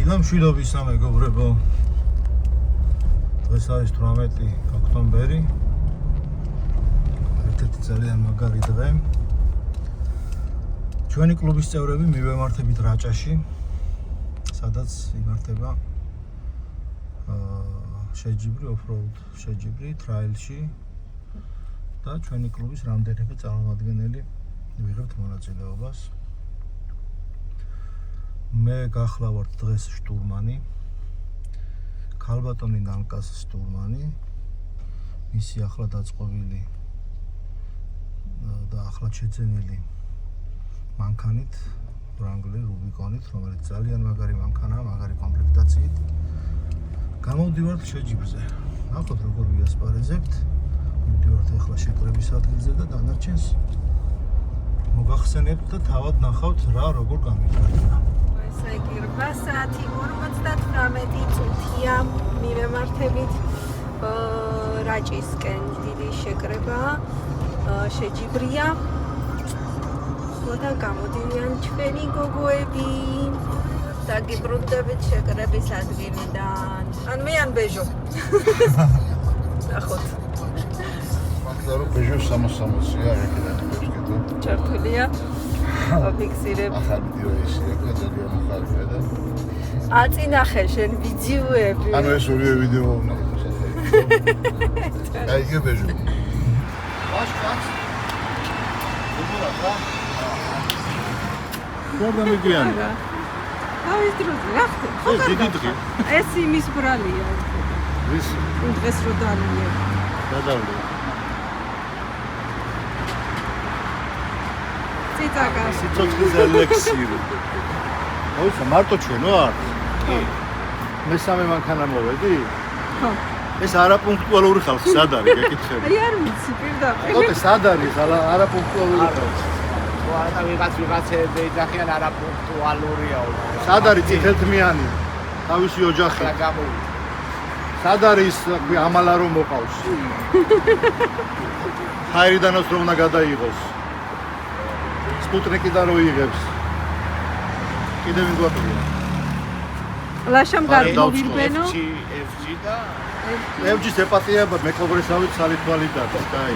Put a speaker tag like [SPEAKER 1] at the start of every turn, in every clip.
[SPEAKER 1] დილამშვიდობის სამეგობრებო. დღეს არის 18 ოქტომბერი. ერთ-ერთი ძალიან მაგარი დღე. ჩვენი კლუბის წევრები მივემართებით რაჭაში, სადაც იმართება შეჯიბრი ოფროუდ შეჯიბრი ტრაილში და ჩვენი კლუბის რამდენიმე წარმომადგენელი ვიღებთ მონაწილეობას. მე გახლავართ დღეს შტურმანი, ქალბატონი ნანკას შტურმანი, მისი ახლა დაწყობილი და ახლა შეძენილი მანქანით, ვრანგლერ რუბიკონით, რომელიც ძალიან მაგარი მანქანაა, მაგარი კომპლექტაციით. გამოვდივართ შეჯიბრზე. ნახოთ როგორ ვიასპარეზებთ. მივდივართ ახლა შეკრების ადგილზე და დანარჩენს მოგახსენებთ და თავად ნახავთ რა როგორ გამიჩნდა.
[SPEAKER 2] საიკირვა საათი 58 წუთია მივემართებით რაჭისკენ. დიდი შეკრება შეჯიბრია. და გამოდიან ჩვენი გოგოები და გიბრუნდებით შეკრების ადგილიდან. ან მე ან ბეჟო. ნახოთ.
[SPEAKER 3] მაგარო ბეჟო 360-ია ეგრე ვსკეთო.
[SPEAKER 2] ჩართულია. აფიქსირებ.
[SPEAKER 3] ახალი ვიდეო ისია, ძალიან ახალია და
[SPEAKER 2] აწინახე შენ ვიდეოები.
[SPEAKER 3] ანუ ეს ორივე ვიდეო უნდა. აი ეგ ბეჟო. ვაშკაც. უბრალოდ რა.
[SPEAKER 1] გორდა მიგიანი.
[SPEAKER 2] თავის დროზე რა ხდება?
[SPEAKER 1] ეს დიდი დღე.
[SPEAKER 2] ეს იმის ბრალია.
[SPEAKER 1] ვის?
[SPEAKER 2] დღეს რო დალია.
[SPEAKER 1] დადავლე.
[SPEAKER 2] ციტაკა.
[SPEAKER 1] სიცოცხლის ელექსირი. მოიცა მარტო ჩვენო არ? კი. მესამე მანქანა მოვედი?
[SPEAKER 2] ხო.
[SPEAKER 1] ეს არაპუნქტუალური ხალხი სად არის გეკითხები?
[SPEAKER 2] აი არ ვიცი პირდაპირ.
[SPEAKER 1] ოტე სად არის არაპუნქტუალური ხალხი?
[SPEAKER 4] და ვიღაცები ეძახიან არაპუნქტუალურია.
[SPEAKER 1] სად არის წითელთმიანი? თავისი ოჯახი.
[SPEAKER 4] და გამოვიდა.
[SPEAKER 1] სად არის ამალა რომ მოყავს? ჰაირიდანაც რომ უნდა გადაიღოს. სპუტნიკიდან რო იღებს. კიდევ ვინ გვაქვს?
[SPEAKER 2] ლაშამ გამოვირბენო.
[SPEAKER 4] FG და
[SPEAKER 1] FG-ს ეპატიება მეკობრესავით სალითვალიდან, კაი.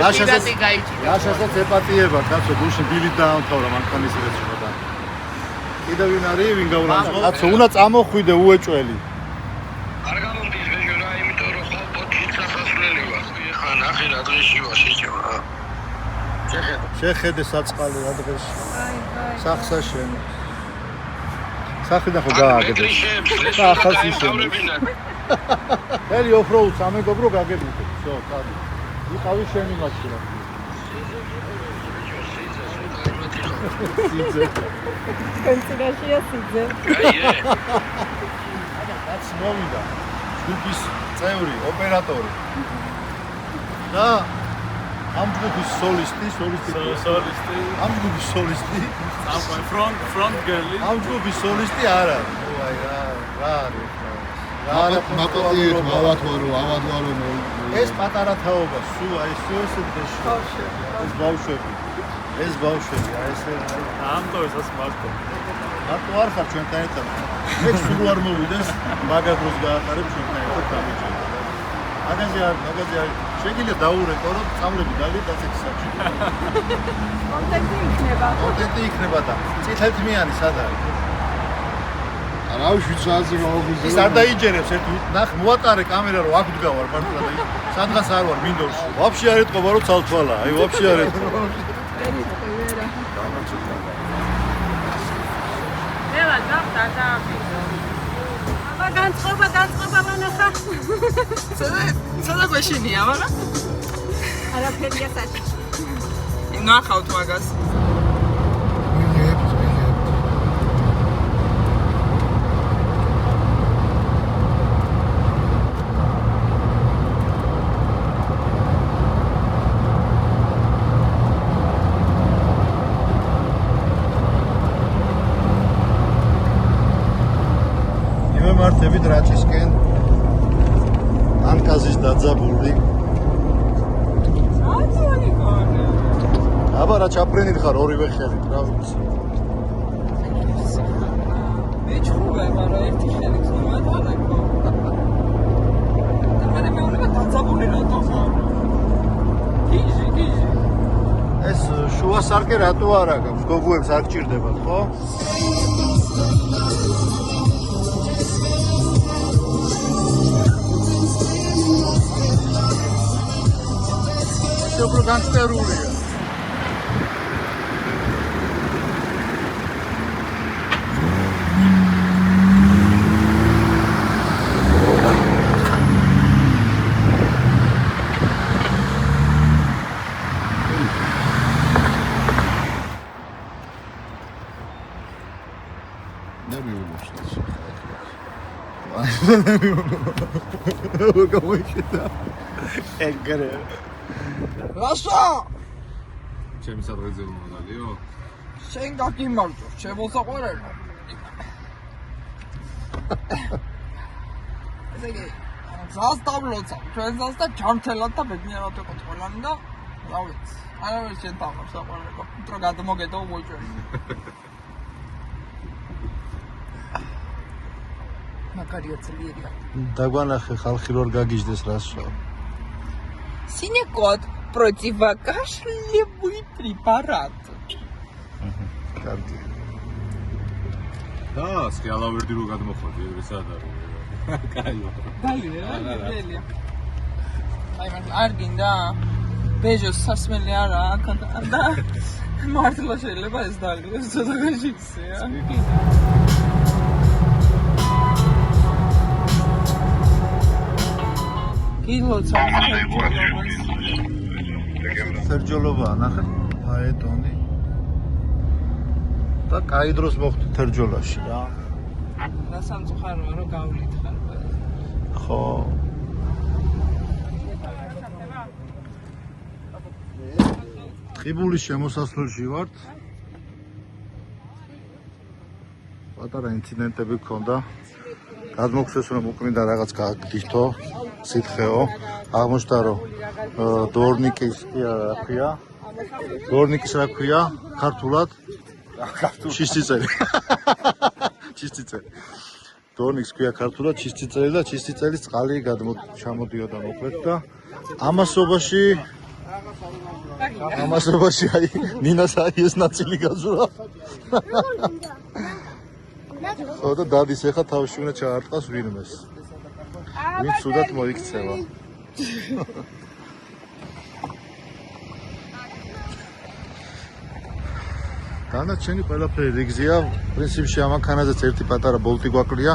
[SPEAKER 4] ლაშასაც გაიჭირა.
[SPEAKER 1] ლაშასაც ეპატიება, კაცო, გულში ბილი დაამთავრა მანქანის რეჟიმი და. კიდევ ვინ არის, ვინ გავრანძღო? კაცო, უნდა წამოხვიდე უეჭველი.
[SPEAKER 5] არ გამომდის ბეჟო რა, იმიტომ რომ ხო პოჩი სასასვლელი ვარ. ხა ნახე რა დღეში ვარ შეჭება.
[SPEAKER 1] შეხედე საწყალი რა დღეში.
[SPEAKER 2] აი.
[SPEAKER 1] სახსა შენ. სახედა ხო გააგებე. და ახალს ისე. ელი ოფროუდ სამეგობრო გაგებიდე. всё, კაი. იყავი შენი მაშინა. სიძე.
[SPEAKER 2] კონცერტია სიძე.
[SPEAKER 1] რაც მოვიდა. ჯგუფის წევრი, ოპერატორი. და ამ ჯგუფის სოლისტი. ამ ჯგუფის სოლისტი.
[SPEAKER 6] front girl.
[SPEAKER 1] ამ ჯგუფის სოლისტი არა. აი რა არის.
[SPEAKER 3] მაპატიეთ ავათვარო
[SPEAKER 1] ეს პატარა თაობა, სულ აი ეს დღეში. ეს ბავშვები, აი ეს
[SPEAKER 6] ამტოვეს მარტო.
[SPEAKER 1] მარტო არ ხარ ჩვენთან ერთად. მე სულ არ მოვიდეს, მაგადროს გაატარებ ჩვენთან ერთად გამიჭირდა. მაგაზე არ შეგიძლია დაურეკოროთ, წამლები გალიეთ ასეთი საჭირო. კონტენტი იქნება და წითელთმიანი სად არის?
[SPEAKER 3] არავის ვიცაზე მოვიზე.
[SPEAKER 1] ის არ დაიჯერებს ერთ ნახ მოატარე კამერა რომ აქ დგავარ მართლა და სადღაც არ ვარ მინდორში. ვაფშე არ ეთყობა რომ ცალთვალა, აი ვაფშე არ ეთყობა.
[SPEAKER 2] ელა და. აბა განწყობა მანახა.
[SPEAKER 7] სადა გვეშინია, მაგრამ
[SPEAKER 2] არაფერია საჭი.
[SPEAKER 7] ნახავთ მაგას.
[SPEAKER 1] მივემართებით რაჭისკენ. ანკაზის დაძაბული. აბა რა ჩაფრენილი ხარ ორივე ხელით, რა ვიცი.
[SPEAKER 7] მიჩხუბე, მაგრამ ერთი ხელი ხმატარაკო. და მე მეუბნება დაძაბული რატო ხარ? გიჟი.
[SPEAKER 3] ეს შუა სარკე რატო არ აქვს? გოგოებს არ გჭირდებათ, ხო? ეს უფრო განგსტერულია.
[SPEAKER 4] ეგრე.
[SPEAKER 7] რასა?
[SPEAKER 6] ჩემი სადღეზე მომავალიო?
[SPEAKER 7] შენ გაგიმარჯო, შემოსაყვარებლო. ესე იგი, ზას დავლოცა, ჩვენ ზას და ჯანმრთელად და ბედნიერად ვიყოთ ყველანი და რა ვიცი, არავის შენ თამარ საყვარელო, უფრო გადმოგედო მოიჭრე. მაგარია ძლიერია.
[SPEAKER 3] დაგვანახე ხალხი რო არ გაგიჟდეს რასო.
[SPEAKER 7] Синекот противокашлевый препарат.
[SPEAKER 3] კარგი.
[SPEAKER 6] და სკიალავერდი რო გადმოხოდი, ეს არ არის. კაიო.
[SPEAKER 7] Дали. აი მან არ გინდა ბეჟოს სასმელი არა აქ და მართლა შეიძლება ეს დაგდეს ცოტა გაშიქსია. გილოცა
[SPEAKER 3] თერჯოლობა ნახე ფაეტონი და კაი დროს მოხდი თერჯოლაში რა.
[SPEAKER 7] რა სამწუხაროა რომ გავლით ხარ.
[SPEAKER 3] ხო. ხიბულის შემოსასვლელში ვართ. პატარა ინციდენტები გქონდა. გადმოგცეს რომ უკმიდა რაღაც გაგდითო, სითხეო. აღმოჩნდა რომ დორნიკის რა ქვია? დორნიკის რა ქვია? ქართულად? ჩისწიწელი. ჩისწიწელი. დორნიკს ქვია ქართულად ჩისწიწელი და ჩისწიწელის წყალი ჩამოდიოდა მოკლედ და ამასობაში აი ნინას აი ეს ნაწილი გაზურა. ხო და დადის ახლა თავში უნდა ჩაარტყას ვინმეს. ვინც სუდად მოიქცევა. დანარჩენი ყველაფერი რიგზია. პრინციპში ამანქანაზეც ერთი პატარა ბოლტი გვაკლია.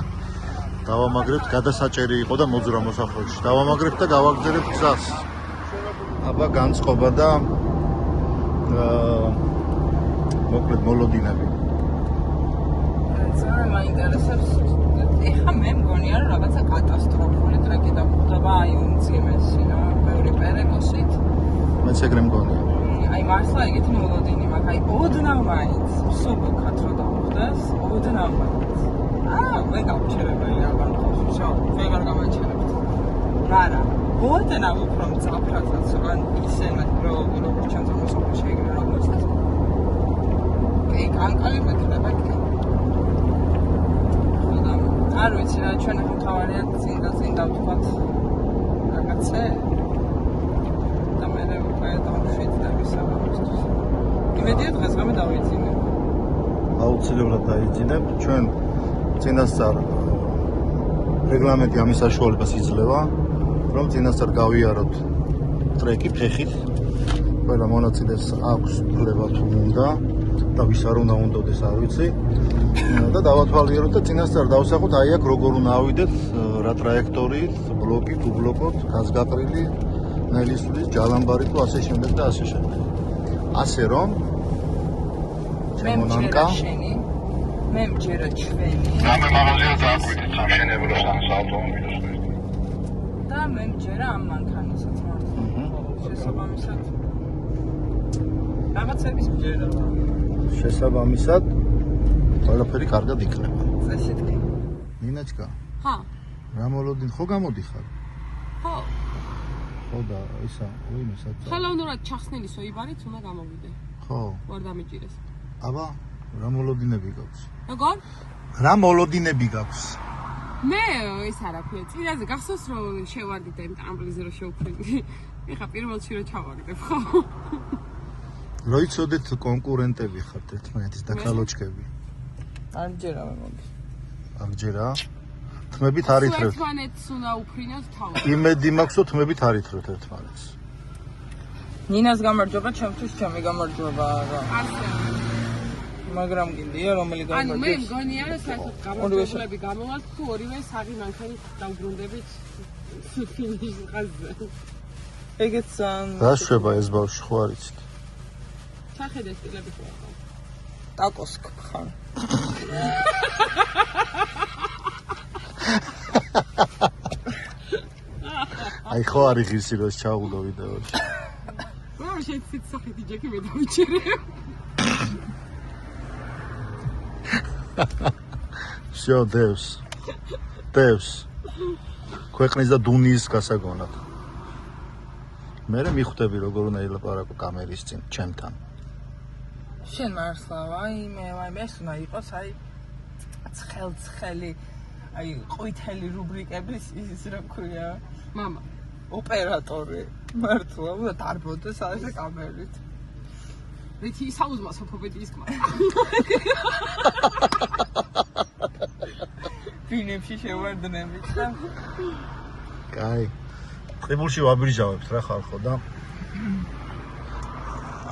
[SPEAKER 3] დავამაგრებთ, გადასაჭერი იყო და მოძრა მოსახლეში. დავამაგრებთ და გავაგზავნებთ გზას. აბა განწყობა და მოკლედ მოლოდინები.
[SPEAKER 7] ძალიან მაინტერესებს. ეხა მე მგონია რომ რაღაცა კატასტროფული ტრეკი დაგვხდება აი უმძიმესი რა, ბევრი პერეკოსით.
[SPEAKER 3] მეც ეგრე მგონია.
[SPEAKER 7] აი მართლა ეგეთი მოლოდინი მაქვს, აი ოდნავ მაინც სუბოქად რო დავხდეს, ოდნავ მაინც. მე გავჩერებელი აღარ ხავს, всё, ვეღარ გავაჩერებთ. მაგრამ ოდნავ უფრო მწაფრადაც ვან ისენად როგორც ჩემს მოსახლეში ეგრე რა მოხდეს. კი, კანკალი მეკრება კი. არ ვიცი რა ჩვენ ახლა თავარია წინ დავთქვათ რაღაცე და მე უკვე დავშვით და ვისაუბრებთ. იმედია დღეს გამე დავიძინებ.
[SPEAKER 3] აუცილებლად დაიძინებ. ჩვენ წინასწარ რეგლამენტი ამის საშუალებას იძლევა, რომ წინასწარ გავიაროთ ტრეკი ფეხით. ყველა მონაწილეს აქვს უფლება თუ უნდა და ვის არ უნდა უნდოდეს არ ვიცი. და დავათვალიეროთ და წინასწარ დავსახოთ აი აქ როგორ უნდა ავიდეთ, რა ტრაექტორით, ბლოკი, თუ ბლოკოთ, გაზგაყრილი, ნელისურის, ჯალამბარი თუ ასე შემდეგ და ასე შემდეგ. ასე რომ
[SPEAKER 7] მე მჯერა შენი, მე მჯერა ჩვენი.
[SPEAKER 5] და მე მაღაზია დააკვირდით სამშენებლოს ან საავტომობილოს.
[SPEAKER 7] და მე მჯერა ამ მანქანასაც მართლა. შესაბამისად რაღაცების მჯერა.
[SPEAKER 3] შესაბამისად ყველაფერი კარგად იქნება.
[SPEAKER 7] წესით კი.
[SPEAKER 3] ნინაჩკა,
[SPEAKER 7] ხა?
[SPEAKER 3] რა მოლოდინ ხო გამოდიხარ?
[SPEAKER 8] ხო.
[SPEAKER 3] ხო და ისა, ვინმე საჭა.
[SPEAKER 8] ხელოვნურად ჩახსნილი სოიბარით უნდა გამოვიდე.
[SPEAKER 3] ხო.
[SPEAKER 8] ვარ დამიჭირეს.
[SPEAKER 3] აბა, რა მოლოდინები გაქვს?
[SPEAKER 8] როგორ?
[SPEAKER 3] რა მოლოდინები გაქვს?
[SPEAKER 8] მე ეს არაფერი. წინაზე გახსოვს რომ შევარდით იმ ტამბლზე რომ შევფრინდი. ეხა პირველში რომ ჩავარდებ ხო?
[SPEAKER 3] რო იცოდეთ კონკურენტები ხართ ერთმანეთის და ქალოჩქები.
[SPEAKER 7] არჯერა მე მოდი.
[SPEAKER 3] აღჯერა? თმებით არ ითხრევთ.
[SPEAKER 8] ერთმანეთს უნდა უფრინოთ თავი.
[SPEAKER 3] იმედი მაქვს რომ თმებით არ ითხრევთ ერთმანეთს.
[SPEAKER 7] ნინას გამარჯობა, ჩემთვის ჩემი გამარჯობა არა.
[SPEAKER 8] ასე.
[SPEAKER 7] მაგრამ გინდია რომელი
[SPEAKER 8] ანუ მე
[SPEAKER 7] გამარჯვებს?
[SPEAKER 8] მგონია რომ საერთოდ გამარჯვებულები გამოვალთ თუ ორივე საღი მანქანით დავბრუნდებით ფინიშ ხაზზე.
[SPEAKER 7] ეგეც ან
[SPEAKER 3] რა შვება ეს ბავშვი ხო არ იცით?
[SPEAKER 8] ჩახედე სტილები ხო არა.
[SPEAKER 7] ტაკოს ხარ.
[SPEAKER 3] აი ხო არის ღირსი რომ ჩაუღდო ვიდეოში.
[SPEAKER 8] რა შეიძლება სახეთი ჯექი მე დავიჭერე.
[SPEAKER 3] всё დევს ქვეყნის და დუნიის გასაგონად მე მიხვდები როგორ უნდა ილაპარაკო კამერის წინ ჩემთან
[SPEAKER 7] შენ მარსლავ აი მე ეს უნდა იყოს აი ცხელი აი ყვითელი რუბრიკების ის რა ქვია
[SPEAKER 8] მამა
[SPEAKER 7] ოპერატორი მართლა უნდა დარბოდეს აი კამერით
[SPEAKER 8] რითი საუზმა სოფობედის კმა
[SPEAKER 7] ფინებში შევარდნებით და
[SPEAKER 3] კაი ყიბულში ვაბირჟავებთ რა ხალხო და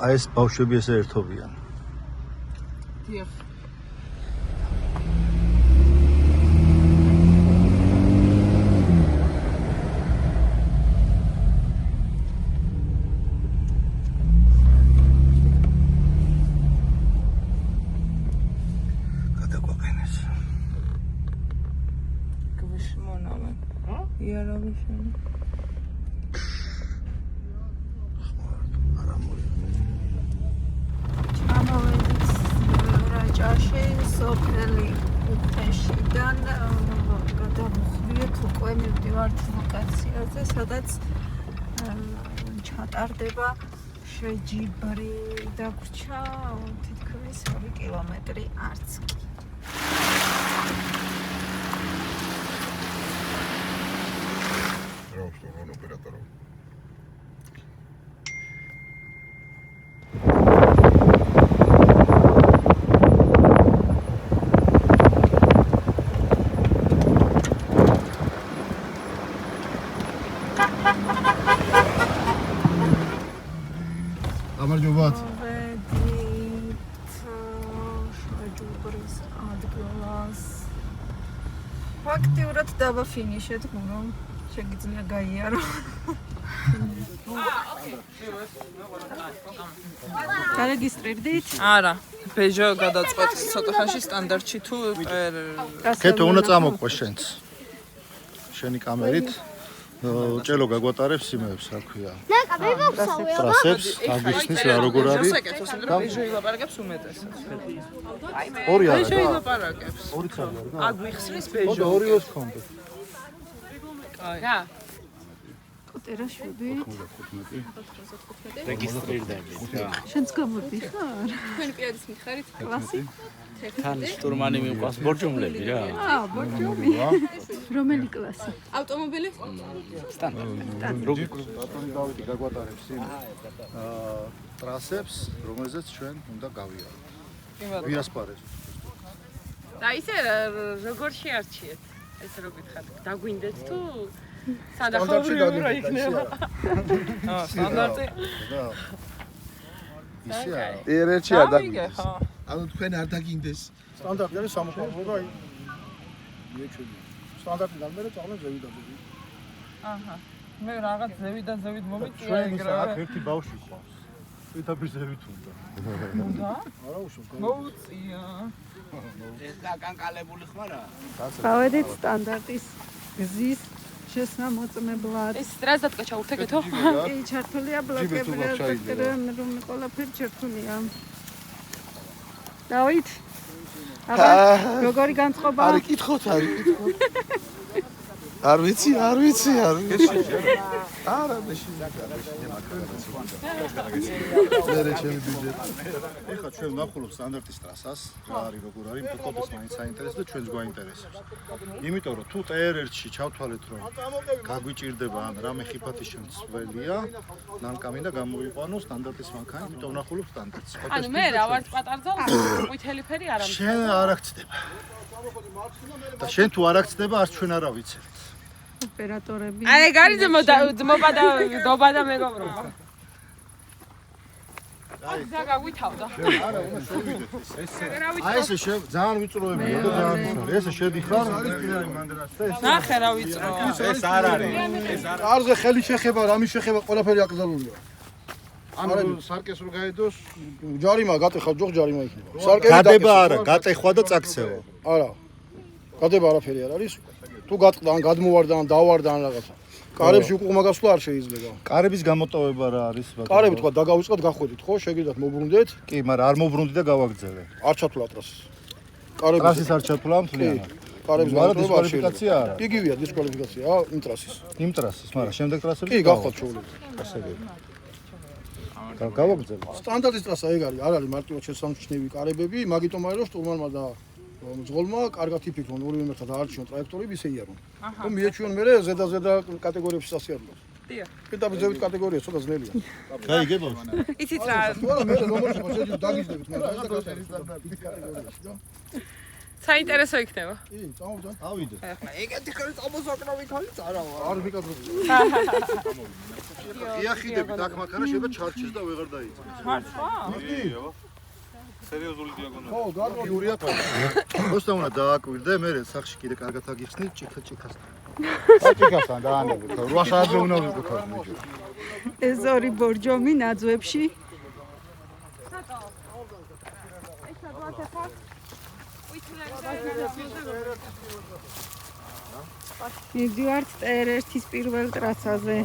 [SPEAKER 3] აი ეს ბავშვები ესე ერთობიან
[SPEAKER 8] დიახ სადაც ჩატარდება შეჯიბრი დაგვრჩა თითქმის 2 კილომეტრი არც კი.
[SPEAKER 3] გამარჯობათ.
[SPEAKER 2] შეჯუბრის ადგილას. ფაქტიურად დაბა ფინიშეთ, რომ შეგიძლია გაიარო. გარეგისტრირდით?
[SPEAKER 7] არა, ბეჟო გადაწყვეტს ცოტა ხანში სტანდარტში თუ
[SPEAKER 3] კეთო უნდა წამოყვე შენც. შენი კამერით ჭელო გაგვატარებს იმებს, რა ქვია. ტრასებს, აგიხსნის რა როგორ არის.
[SPEAKER 7] ბეჟო ილაპარაკებს უმეტესად.
[SPEAKER 3] ორი არა.
[SPEAKER 7] ბეჟო ილაპარაკებს.
[SPEAKER 3] ორი წავი არა.
[SPEAKER 7] აგვიხსნის ბეჟო.
[SPEAKER 3] ორივეს გქონდეთ.
[SPEAKER 8] რა?
[SPEAKER 2] კოტერაშვები.
[SPEAKER 6] რეგისტრირდები.
[SPEAKER 2] შენც გამოდი ხარ?
[SPEAKER 8] თქვენი პირადის მიხარით
[SPEAKER 2] კლასი?
[SPEAKER 6] თან შტურმანი მიყვას ბორჯომლები რა.
[SPEAKER 2] ბორჯომი. რომელი კლასი?
[SPEAKER 8] ავტომობილი?
[SPEAKER 3] ბატონი დავით გაგვატარებს იმ ტრასებს, რომელზეც ჩვენ უნდა გავიაროთ. ვიასპარეს.
[SPEAKER 8] და ისე როგორ შეარჩიეთ? ეს რო გითხარით, დაგვინდეთ თუ სადახმარებო რა იქნება?
[SPEAKER 7] სტანდარტი.
[SPEAKER 3] ისე არა.
[SPEAKER 4] ერეთში არ
[SPEAKER 7] დავიგე ხო?
[SPEAKER 4] ანუ თქვენ არ დაგინდეს.
[SPEAKER 3] სტანდარტი არის სამოყვარულო აი. მიეჩვენი. სტანდარტიდან მე წავლენ ზევიდაბები.
[SPEAKER 7] აჰა. მე რაღაც ზევით მომიწია
[SPEAKER 3] ჩვენ
[SPEAKER 7] ეგრე.
[SPEAKER 3] აქ ერთი ბავშვი ყავს. ეთაბის ზევით უნდა.
[SPEAKER 7] უნდა?
[SPEAKER 3] არა უშო.
[SPEAKER 7] მოუწია.
[SPEAKER 4] ეს გაკანკალებული ხმარა?
[SPEAKER 2] გავედით სტანდარტის გზის შესამოწმებლად.
[SPEAKER 8] ეს ტრანზიტკა ჩაურთეკეთო?
[SPEAKER 2] კი, ჩართულია ბლოკები, რომ ყველაფერი ჩართულია. დავით. აბა, როგორი განწყობა?
[SPEAKER 4] არი კითხოთ.
[SPEAKER 1] არ ვიცი არა მე ჩემი ბიუჯეტი
[SPEAKER 3] ეხლა ჩვენ ვნახულობ სტანდარტის ტრასას რა არის როგორ არის მტკობის მაინც საინტერესო და ჩვენს გვაინტერესებს იმიტომ რომ თუ TR1-ში ჩავთვალეთ რომ გაგვიჭირდება ან რამე ხიფათის შემცველია ნანკამი და გამოიყვანო სტანდარტის მანქანა იმიტომ ვნახულობ სტანდარტს
[SPEAKER 8] ანუ მე რა ვარ პატარძალ ყვითელი ფერი არ ამჩნევს
[SPEAKER 3] შენ არ აქცდება და შენ თუ არ აქცდება არც ჩვენ არა ვიცით
[SPEAKER 2] ოპერატორები.
[SPEAKER 8] აი ეგ არის ძმობა და დობა და მეგობრობა. აი ზა გავითავდა.
[SPEAKER 3] არა უნდა შევიდეთ აი ესე ძალიან ვიწროებია და ძალიან ვიწრო ესე შედიხარ
[SPEAKER 7] ნახე რა ვიწრო.
[SPEAKER 6] ეს არ არის.
[SPEAKER 1] არზე ხელი შეხება რამის შეხება ყველაფერი აკრძალულია ანუ სარკეს რო გაედოს ჯარიმა გატეხა ჯოხ ჯარიმა იქნება სარკე
[SPEAKER 3] გადება არა გატეხვა და წაქცევა
[SPEAKER 1] არა გადება არაფერი არ არის თუ გატყდა ან გადმოვარდა ან დავარდა ან რაღაცა კარებში უკუღმა გასვლა არ შეიძლება
[SPEAKER 3] კარების გამოტოვება რა არის
[SPEAKER 1] კარები თქვა დაგავიწყოთ გახვედით ხო შეგიძლიათ მოbrunდეთ
[SPEAKER 3] კი მაგრამ არ მოbrunდი და გავაგრძელე
[SPEAKER 1] არ ჩათვლა ტრასს კარები
[SPEAKER 3] ტრასის არ ჩათვლა მთლიანად
[SPEAKER 1] კარების
[SPEAKER 3] არა
[SPEAKER 1] გამოტოვება არ
[SPEAKER 3] დისკვალიფიკაცია არა
[SPEAKER 1] იგივეა დისკვალიფიკაცია იმ ტრასის
[SPEAKER 3] იმ ტრასის მაგრამ შემდეგ ტრასებში
[SPEAKER 1] კი გახვალ ჩაულეთ
[SPEAKER 3] ასე გავაგრძელე
[SPEAKER 1] სტანდარტის ტრასა ეგ არის არ არის მარტივად შესამჩნევი კარებები მაგიტომ არის რომ შტურმანმა და მძღოლმა კარგად იფიქრონ ორივე მერტად აარჩიონ ტრაექტორები ისე იარონ რომ მიეჩვიონ მე ზედა კატეგორიებში სასიარულად
[SPEAKER 8] დიახ
[SPEAKER 1] პედაგოგიური კატეგორია ცოტა ძნელია
[SPEAKER 3] გაიგებო
[SPEAKER 8] იცით რა
[SPEAKER 1] ვარა მე რომელშიც შეჯიბ დაგიჟდებით მაგრამ კატეგორიაში რა
[SPEAKER 8] საინტერესო იქნება
[SPEAKER 1] კი წამოვიდა
[SPEAKER 3] ავიდე
[SPEAKER 7] ეგეთი ხელი წამოსაკრავით არის წარავა.
[SPEAKER 1] არ ვიკადრობ
[SPEAKER 3] იახიდებით აქ მაქარა შეიძლება ჩარჩეს და ვეღარ დაიწყოს
[SPEAKER 7] მართლა?
[SPEAKER 6] სერიოზული დიაგნოზა.
[SPEAKER 1] ხო გარკვეულ
[SPEAKER 3] იურია პროსტა უნდა დააკვირდე მე სახში კიდე კარგად აგიხსნი ჭიქასთან ჭიქასთან დაანებოთ 8 საათზე უნდა ვიყოთ მიჯო
[SPEAKER 2] ეს ორი ბორჯომი ნაძვებში. მივდივართ TR1-ის პირველ ტრასაზე.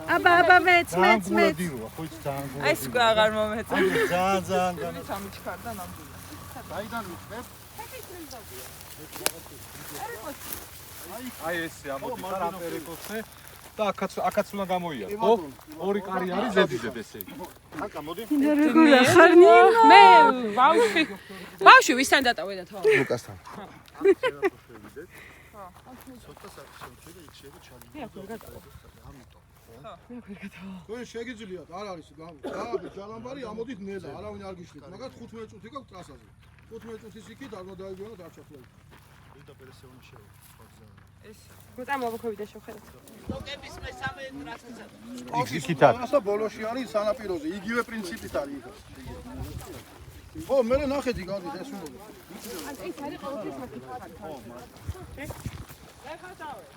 [SPEAKER 2] აბა მეც
[SPEAKER 3] ხო ის ძალიან
[SPEAKER 7] ეს უკვე აღარ მომეწონა.
[SPEAKER 3] ძალიან
[SPEAKER 7] სამიჩქარდა ნამდვილად.
[SPEAKER 3] საიდან ვიწყებ
[SPEAKER 6] აი ესე ამოდი პარამპერიკოსზე და აქაც უნდა გამოიარე, ხო? ორი კარი არის ზედიზედ ესე იგი.
[SPEAKER 3] აკა მოდი
[SPEAKER 2] როგორ ახარნი?
[SPEAKER 8] მე ბავშვი ვისთან დატოვე და თო
[SPEAKER 3] ლუკასთან
[SPEAKER 1] თქვენ შეგიძლიათ არ არის გააბე ჯალამბარი ამოდით ნელა არავინ არ გიშლით მაგათ 15 წუთი გაქვს ტრასაზე 15 წუთის იქით არ მოდაიგონოთ არ ჩათვლით ვიდა პერესეონი შევა
[SPEAKER 8] მოტა მოვხევი და შევხედე
[SPEAKER 7] ლოკების მესამე ტრასაზე.
[SPEAKER 3] იქითაც
[SPEAKER 1] და ბოლოში არის სანაპიროზე იგივე პრინციპით არის იქ ხო მე ნახეთი გავდით ეს უნდა
[SPEAKER 8] ეს არის ყოველთვის მაკითხა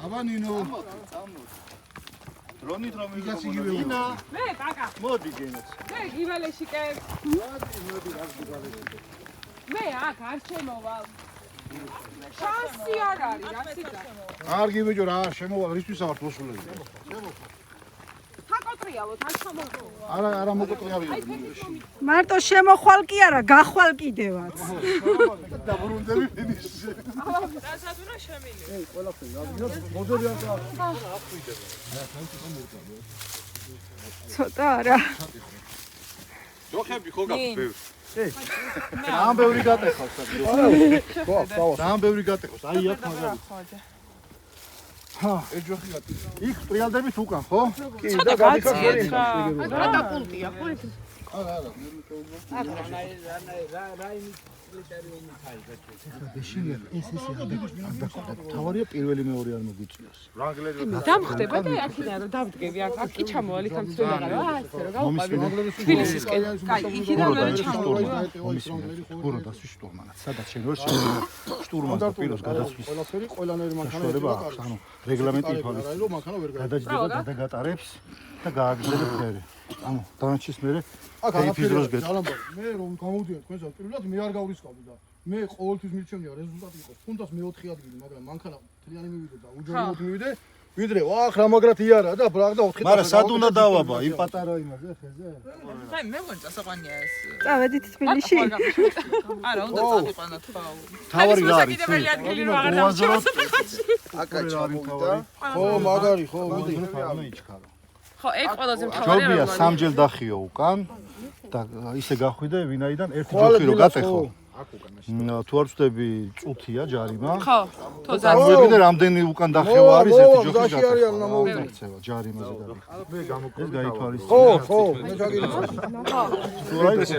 [SPEAKER 1] აბა ნინო
[SPEAKER 3] დრონით რომ
[SPEAKER 1] იგაც იგივე
[SPEAKER 3] ინა
[SPEAKER 8] მე კაკა
[SPEAKER 3] მოდი გენეც
[SPEAKER 8] მე გივალეში კე მე აქ არ შემოვალ შანსი არ არის რა ციტა
[SPEAKER 1] არ გიბეჯო რა შემოვალ რისთვის აღარ მოსულები
[SPEAKER 8] საკოტრიალოთ არ ჩამოვალ
[SPEAKER 1] არა მოკოტრიავია
[SPEAKER 2] მარტო შემოხვალ კი არა, გახვალ კიდევაც.
[SPEAKER 1] დაბრუნდები ფინიშზე
[SPEAKER 7] რასაც უნდა შემილი.
[SPEAKER 1] ე ყველაფერი რა მოდელი არ
[SPEAKER 2] ცოტა არა.
[SPEAKER 6] ჯოხები ხო გაქვს ბევრი.
[SPEAKER 3] ძალიან ბევრი გატეხავს
[SPEAKER 1] ხო სავას
[SPEAKER 3] ძალიან ბევრი გატეხავს აი აქ მაგარი
[SPEAKER 1] ეჯოხი გატი იქ ტრიალდებით უკან ხო კი
[SPEAKER 7] ცოტა გაციეთ რა.
[SPEAKER 8] რა პუნქტია ხო ეს
[SPEAKER 1] არა
[SPEAKER 3] თავარია პირველი მეორე არ მოგვიწიოს
[SPEAKER 8] დამხდება და აქედან რომ დავდგები აქ კი ჩამოვალ იქ ამ ცდილაღა რა ასე რომ გავყავი თბილისისკენ კაი იქიდან ვერ ჩამოვალ
[SPEAKER 3] გურო დასვი შტურმანად სადაც შენ ვერ შტურმანს და პიროს გადასვლის
[SPEAKER 1] ყველაფერი ყველანაირი მანქანა
[SPEAKER 3] შორება აქვს ანუ რეგლამენტი იფარებს
[SPEAKER 1] რომ მანქანა ვერ
[SPEAKER 3] გადაჯდება და გატარებს და გააგრძელებს ფერი ანუ დანარჩის მერე
[SPEAKER 1] აქ
[SPEAKER 3] ფეიფის დროს გეტყვი
[SPEAKER 1] ჯალამბარი მე რომ გამოვდივარ თქვენსა პირველად მე არ გავრისკავდი და მე ყოველთვის მირჩენია რეზულტატი იყოს თუნდაც მე 4 ადგილი მაგრამ მანქანა მთლიანი მივიდე და უჯრედოდ მივიდე
[SPEAKER 3] ვიდრე ვახ რა მაგრად იარა და ბრაღდა 4
[SPEAKER 1] მაგრამ სად უნდა დავაბა იმ პატარა იმაზე ხეზე?
[SPEAKER 7] აი მე მგონი წასაყვანია ეს.
[SPEAKER 2] წავედით თბილისში.
[SPEAKER 7] არა, უნდა წავიყვანა თქვა.
[SPEAKER 1] თავარი რა არის?
[SPEAKER 8] საკიდებელი ადგილი რა აღარ დამჭიროს.
[SPEAKER 4] აკა ჩამოვიდა.
[SPEAKER 3] ხო, მაგარი, ხო, ვიდრე.
[SPEAKER 8] ხო, ეგ ყველაზე მთავარია.
[SPEAKER 1] ჯობია სამჯერ დახიო უკან და ისე გახვიდე ვინაიდან ერთი ჯოხი რო გატეხო. თუ არ ვწდები წუთია ჯარიმა.
[SPEAKER 8] ხო, თუ
[SPEAKER 1] ვიდრე რამდენი უკან დახევა არის ერთი ჯოხი
[SPEAKER 3] გაში არიან
[SPEAKER 1] გატეხო.
[SPEAKER 3] მოვიდა.
[SPEAKER 1] ცევა ჯარიმაზე და ეს გაითვალისწინე.
[SPEAKER 3] ხო, ხო, მე ჩაგიდი.
[SPEAKER 1] თუ რა ის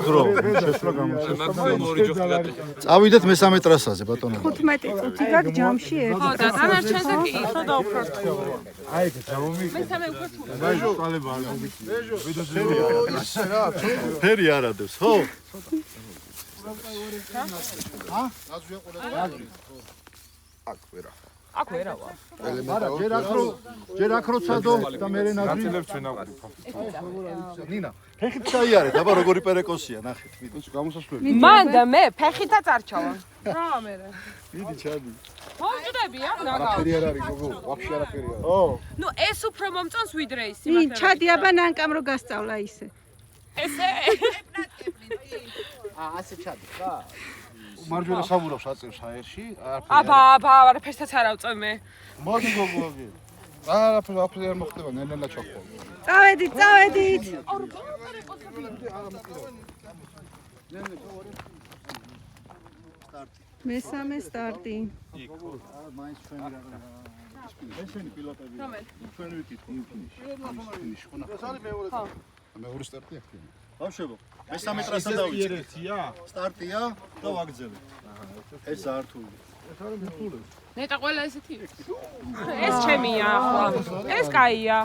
[SPEAKER 1] დრო შესვლა გამოჩნდა.
[SPEAKER 6] მაქსიმუმ 2 ჯოხი გატეხა.
[SPEAKER 1] წავიდეთ მესამე ტრასაზე ბატონო.
[SPEAKER 2] 15 წუთი გაქვს ჯამში
[SPEAKER 8] ხო, და დანარჩენზე კი ხო და უფრო რთული.
[SPEAKER 1] აი ეს გამომიგე.
[SPEAKER 8] მესამე უფრო რთული.
[SPEAKER 1] აი ყალება არ მომიწია. ფერი არ ადევს, ხო?
[SPEAKER 7] აქ ვერავა.
[SPEAKER 1] არა, ჯერ აქ როცადო და მერე ნაზრი.
[SPEAKER 6] ნაწილებს ჩვენ აღვიქო.
[SPEAKER 1] ნინა, ფეხით ჩაიარეთ, აბა როგორი პერეკოსია, ნახეთ. გამოსასვლელი.
[SPEAKER 8] მან და მე ფეხითაც არჩავა. რა მერე?
[SPEAKER 1] მიდი ჩადი.
[SPEAKER 8] მომჭდებია, ნაგავ.
[SPEAKER 3] ფერი არ არის, გოგო, ვაფშე არაფერი არ.
[SPEAKER 1] ო,
[SPEAKER 8] ნუ ეს უფრო მომწონს ვიდრე ის
[SPEAKER 2] ნი ჩადი აბა ნანკამ რო გასწავლა ისე.
[SPEAKER 8] ესე.
[SPEAKER 3] ასე ჩადი, ხა? მარჯვენა საბურავს აწევს აერში.
[SPEAKER 8] აბა, არაფერსაც არ ავწევ მე.
[SPEAKER 3] მოდი გოგო, აგი. არაფერი არ მოხდება, ნელა ჩახო.
[SPEAKER 2] წავედით. მესამე სტარტი.
[SPEAKER 3] მაინც ჩვენი რა. ესენი პილოტები. ჩვენ ვიკითხო ფინიში. ხო ნახე. ეს არის მეორე. ხო. მეორე სტარტი აქ.
[SPEAKER 1] ბავშვებო, მესამე ტრასა დავიწყე. სტარტია და ვაგრძელე. ეს ართული.
[SPEAKER 8] ნეტა ყველა ესეთი. ეს ჩემია ახლა. ეს კაია.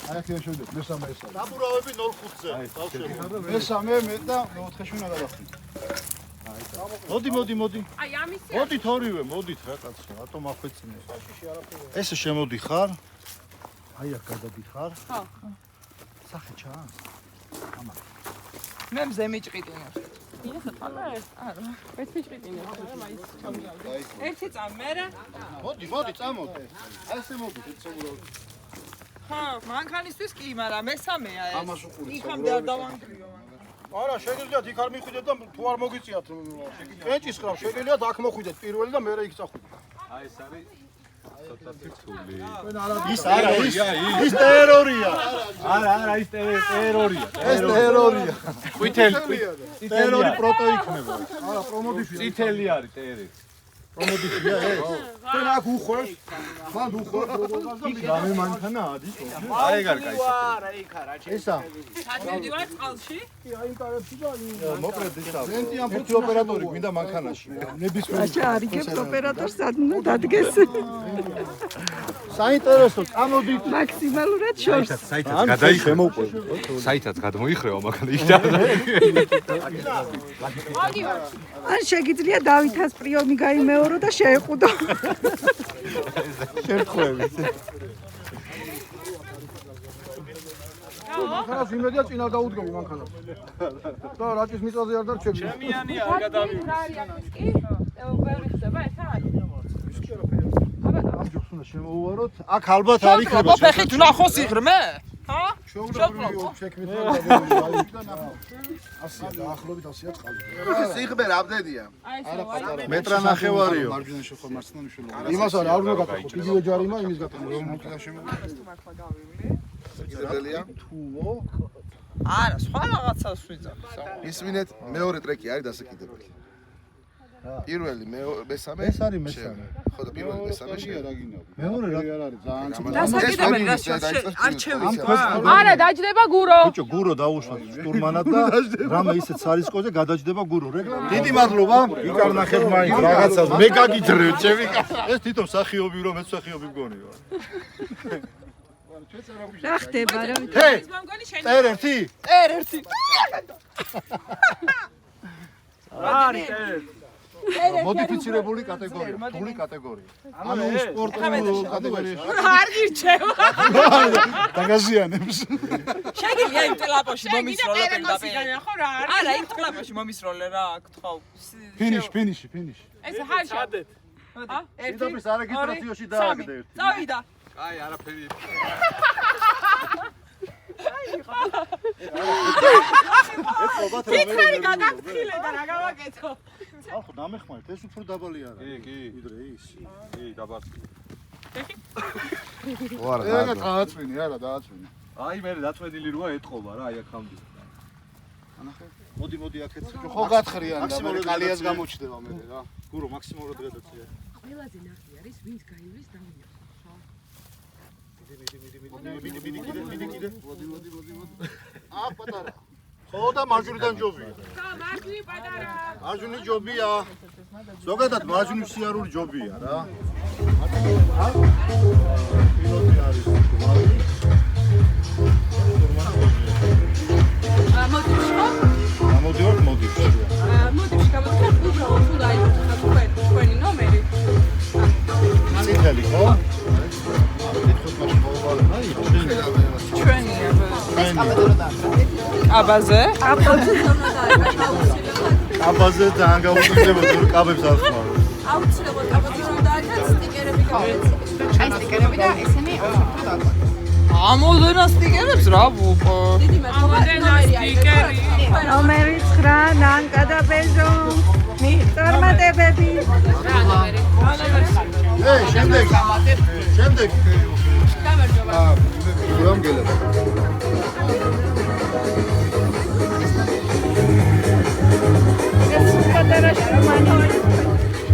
[SPEAKER 3] აი აქ შევიდეთ, მესამე ეს არის.
[SPEAKER 1] დაბურავები 0.5-ზე. ბავშვებო.
[SPEAKER 3] მესამე მე და 4-ში უნდა გადავხდით.
[SPEAKER 1] მოდი.
[SPEAKER 8] აი ამისი.
[SPEAKER 1] მოდით ორივე, მოდით რა კაცო, რატომ ახვეწინე? ესე შემოდიხარ. აი აქ გადადიხარ.
[SPEAKER 8] ხო.
[SPEAKER 1] სახე ჩანს.
[SPEAKER 7] მე მზე მიჭყიდინე.
[SPEAKER 8] ეხა თვალე? არა. მეც მიჭყიდინე. მაინც ჩამგავდი. ერთი წამ მერე.
[SPEAKER 3] მოდი, წამოდი. აი ესე მოდი, უბრალოდ.
[SPEAKER 7] ხო, მანქანისთვის კი, მაგრამ მესამეა ეს.
[SPEAKER 3] ამას უყურეთ.
[SPEAKER 7] იქამდე არ დავანგრიო.
[SPEAKER 3] არა, შეგიძლიათ იქ არ მიხვიდეთ და თუ არ მოგიწიათ. კენჭის ხრავ, შეგიძლიათ აქ მოხვიდეთ პირველი და მერე იქ წახვიდეთ.
[SPEAKER 6] აი ეს არის ცოტა თითული.
[SPEAKER 1] ის არა, ის ტერორია.
[SPEAKER 6] არა, ის ტერორია.
[SPEAKER 1] ეს ტერორია.
[SPEAKER 6] ყვითელი.
[SPEAKER 1] ტერორი პროტო იქნება.
[SPEAKER 3] არა, პრომოდიშვია.
[SPEAKER 6] წითელი არის ტერი.
[SPEAKER 1] პრომოდიშვია ეს.
[SPEAKER 3] ჩვენ აქ უხვევს. მან უხვევს როგორ და
[SPEAKER 1] გამე მანქანა ადის.
[SPEAKER 6] აი ეგ არ კაი.
[SPEAKER 1] ესა.
[SPEAKER 8] ჩადივდივარ წყალში.
[SPEAKER 1] მოკლედ ისა. ერთი ოპერატორი გვინდა მანქანაში. ნებისმიერ
[SPEAKER 2] აჩა არიგებს ოპერატორს სად უნდა დადგეს.
[SPEAKER 1] საინტერესო, წამოდით.
[SPEAKER 2] მაქსიმალურად შორს.
[SPEAKER 6] საითაც გადაიხრევა. საითაც გადმოიხრევა მაგალითად იქიდან.
[SPEAKER 2] ან შეგიძლია დავითას პრიომი გაიმეორო და შეეყუდო.
[SPEAKER 1] შერტყვევით.
[SPEAKER 3] მანქანას იმედია წინა დაუდგები მანქანას. და რაჭის მიწაზე არ დარჩები.
[SPEAKER 6] ჩემიანი არ გადავიღე.
[SPEAKER 8] რა არის ამის კი? ბევრი ხდება ეს არის.
[SPEAKER 1] ამ ჯოხს უნდა შემოუვაროთ. აქ ალბათ არ იქნება.
[SPEAKER 7] ფეხით ნახოს იღრმე? ჰა?
[SPEAKER 3] შეუძლებელი შექმნით და დაიჭდა ნახო. 100 დაახლოებით 100 წყალი.
[SPEAKER 4] სიღბე რამდენია?
[SPEAKER 8] აი ეს
[SPEAKER 1] მეტრა ნახევარიო.
[SPEAKER 3] მარჯვენა შეხო მარცხენა მნიშვნელობა. იმას არის არ უნდა გატეხოთ. იგივე ჯარიმა იმის გატეხოთ.
[SPEAKER 4] სიღბელია?
[SPEAKER 3] თუო.
[SPEAKER 7] არა, სხვა რაღაცას ვიძახ.
[SPEAKER 4] ისმინეთ, მეორე ტრეკი არის დასაკიდებელი. პირველი, მესამე?
[SPEAKER 1] ეს არის მესამე.
[SPEAKER 4] ხო და პირველი, მესამე შეიძლება.
[SPEAKER 1] მეორე რა
[SPEAKER 3] არის ძალიან
[SPEAKER 7] დასაკიდებელი რა არჩევის ყვა.
[SPEAKER 8] არა, დაჯდება გურო.
[SPEAKER 1] ბიჭო, გურო დაუშვათ შტურმანად და რამე ისეთ სარისკოზე გადაჯდება გურო. დიდი მადლობა. იკარ ნახეთ მაინც რაღაცას. მე გაგიძრევ, ჩემი კაცი. ეს თვითონ სახიობი რომ მეც სახიობი მგონი ვარ.
[SPEAKER 2] რა ხდება რა?
[SPEAKER 1] ჰე! წერ ერთი.
[SPEAKER 7] ერთი.
[SPEAKER 6] არის ტერი.
[SPEAKER 1] მოდიფიცირებული კატეგორია, რთული კატეგორია. ანუ სპორტულ კატეგორიაში.
[SPEAKER 8] არ გირჩევა.
[SPEAKER 3] დაგაზიანებს.
[SPEAKER 7] შეგიძლია იმ ტელაპოში მომისროლე პენდაპე.
[SPEAKER 8] ხო რა არის?
[SPEAKER 7] არა, იმ ტელაპოში მომისროლე რა, გთხოვ.
[SPEAKER 3] ფინიში.
[SPEAKER 8] ეს ჰაშად.
[SPEAKER 3] სინდაბის არეგისტრაციაში დააგდეთ.
[SPEAKER 7] წავიდა.
[SPEAKER 6] აი, არაფერი.
[SPEAKER 7] კითხარი გაგაფრთხილე და რა გავაკეთო?
[SPEAKER 3] ახლა დამეხმარეთ, ეს უფრო დაბალი არა.
[SPEAKER 6] კი.
[SPEAKER 3] ვიდრე ის.
[SPEAKER 6] კი, დაბარწმუნე.
[SPEAKER 4] ეგა დააწვინე, არა დააწვინე.
[SPEAKER 6] აი, მე დაწვენილი როა ეთყობა რა, აი აქამდე.
[SPEAKER 3] მოდი აქეთ.
[SPEAKER 4] ხო გათხრიან და მე კალიას გამოჩდება მე რა.
[SPEAKER 3] გურო მაქსიმალურად გადაწია.
[SPEAKER 8] ყველაზე ნახი არის ვინც გაივლის დავინახო.
[SPEAKER 3] მიდი. აა პატარა. ხო და მარჯვნიდან ჯობია.
[SPEAKER 8] მარჯვნი პატარა.
[SPEAKER 3] მარჯვნი ჯობია. ზოგადად მარჯვნი სიარული ჯობია რა. პილოტი არის. მოდივარ.
[SPEAKER 7] მოდიში გამოდიხარ უბრალოდ თუ დაიწყოთ თქვენი ნომერი.
[SPEAKER 3] წითელი ხო?
[SPEAKER 7] ჩვენია. აბაზე?
[SPEAKER 3] აბაზე ძალიან გაუძლებელია თუ კაბებს არ ხმარო.
[SPEAKER 2] აუცილებლად კაპოტინო დააგდეთ სტიკერები გავეცი.
[SPEAKER 8] აი სტიკერები და ესენი
[SPEAKER 7] ამოდენა სტიკერებს რა ვუყო.
[SPEAKER 2] დიდი მეთქმა
[SPEAKER 8] სტიკერი.
[SPEAKER 2] ნომერი 9 ნანკა და ბეჟო. წარმატებები.
[SPEAKER 3] შემდეგ.
[SPEAKER 7] გამარჯობა.
[SPEAKER 4] გურამ გელება.
[SPEAKER 2] ეს პატარა შრომანი.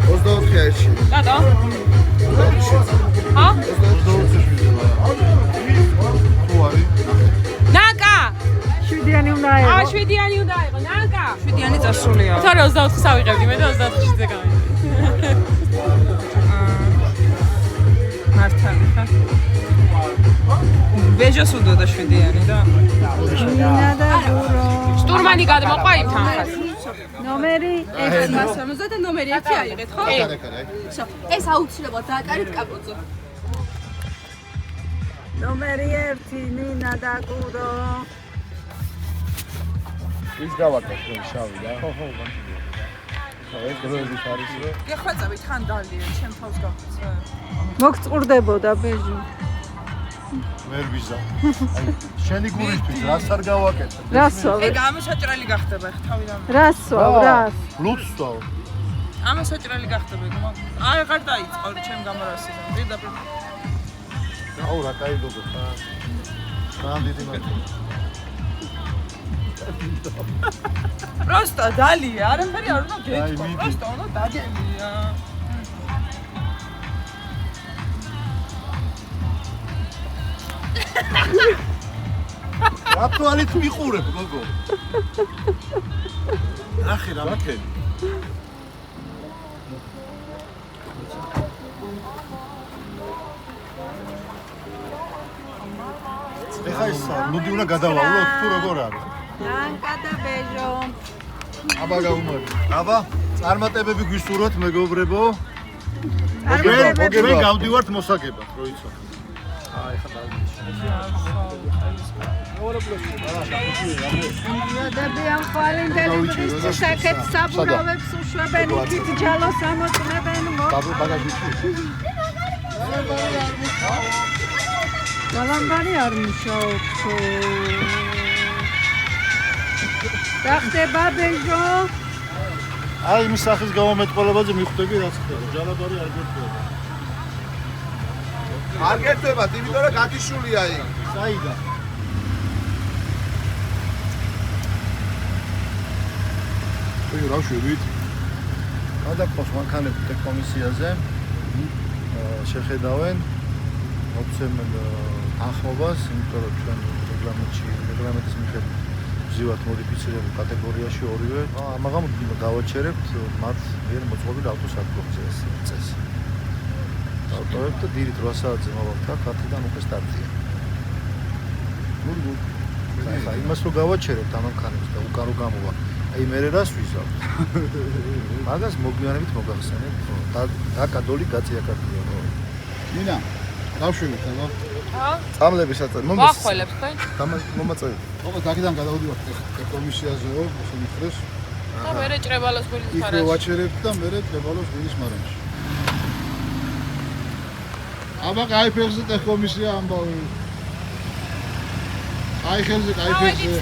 [SPEAKER 4] 24 აიში.
[SPEAKER 7] რატო? ჰა?
[SPEAKER 4] თუ არის?
[SPEAKER 8] ნაკა!
[SPEAKER 2] 7-იანი უნდა იყო.
[SPEAKER 8] 7-იანი უნდა იყო, ნაკა!
[SPEAKER 7] 7-იანი წასულია.
[SPEAKER 8] თორე 24-ს ავიღებდი, მე და 24-ში ზეგავი.
[SPEAKER 7] მართალი ხა? ბეჟოს უდოდა 7-იანი და
[SPEAKER 2] მინა და გურო.
[SPEAKER 8] შტურმანი გადმოყვა იმ თანხას.
[SPEAKER 2] ნომერი
[SPEAKER 7] 160 და ნომერი 1 აიღეთ, ხო?
[SPEAKER 2] ეს აუცილებლად დააკარით კაპოტზე. ნომერი 1 მინა და გურო.
[SPEAKER 4] ის გავაკეთე შავი რა. ხო. ეს დროებით არის რომ
[SPEAKER 7] გეხვეწები თან დალია, ჩემ თავს გავხსე.
[SPEAKER 2] მოგწურდებოდა ბეჟი.
[SPEAKER 3] ვერ ვიზა. შენი გურისთვის რას არ გავაკეთე?
[SPEAKER 2] რასვავ?
[SPEAKER 7] ეგ ამასაჭრელი გახდება ხა თავიდან.
[SPEAKER 2] რასვავ? რას?
[SPEAKER 3] ლუცსავ.
[SPEAKER 7] ამასაჭრელი გახდება ეგ. აღარ დაიწყო ჩემ გამორასიდან. პირდაპირ.
[SPEAKER 3] აუ რა кай გოგო ხა. ძალიან დიდი მადლობა.
[SPEAKER 7] просто დალია, არაფერი არ უნდა გეთქვა. просто უნდა დაგემია.
[SPEAKER 3] რა თვალით მიყურებ გოგო? ნახე რა მაქენი. ეხა ის მოდი უნდა გადავალოთ თუ როგორ არის?
[SPEAKER 2] ნანკა და ბეჟო.
[SPEAKER 3] აბა გაუმარი. აბა წარმატებები გვისურვოთ მეგობრებო.
[SPEAKER 2] წარმატებები.
[SPEAKER 3] ჩვენ გავდივართ მოსაგებად, რო იცოდე. აი ხა
[SPEAKER 2] იადებიან ხვალინდელი საკეთ საბურავებს უშვებენ იქით ჯალოს ამოწმებენ გალამბარი არ მუშაობს რა ხდება ბეჟო
[SPEAKER 3] აი იმის სახის გამომეტყოლებაზე მიხვდები რაც ხდება ჯალაბარი არ გეტყობა
[SPEAKER 4] არ გეტყვებათ, იმიტომ რომ გათიშულია იქ.
[SPEAKER 3] საიდან?
[SPEAKER 4] ой, რა შვებით?
[SPEAKER 3] გადაყოს მანქანები კომისიაზე. შეხედავენ მოცემენ ახმობას, იმიტომ რომ ჩვენ რეგლამენტის მიხედვით ვზივართ მოდიფიცირებულ კატეგორიაში ორივე. ამაღამ გავაჩერებთ მათ მიერ მოწყობილ ავტოსადგურზე ეს წესი. ავტოებს და დიდ 8 საათზე მოვაქვთ აქ 10-დან უკვე სტარტია. გულ. ხა იმას რო გავაჩერებთ ამანქანებს და უკან რო გამოვა. აი მე რას ვიზავ? მაგას მოგვიანებით მოგახსენებთ. და კადოლი გაწია კარტია რო.
[SPEAKER 4] მინა, რა შვებით აბა?
[SPEAKER 8] ხო?
[SPEAKER 4] წამლებისაც
[SPEAKER 8] ვახველებს ხო?
[SPEAKER 4] მომაწევი. ოღონდ აქედან გადავდივართ კომისიაზეო, ასე მითხრეს.
[SPEAKER 8] და მე ჭრებალოს გულის
[SPEAKER 4] იქ
[SPEAKER 8] ხარაში.
[SPEAKER 4] ვაჩერებთ და მე ჭრებალოს გულის მარანში.
[SPEAKER 3] აბა კაი ფეხზე ტეх კომისია ამბავი. კაი ხელზე, კაი ფეხზე.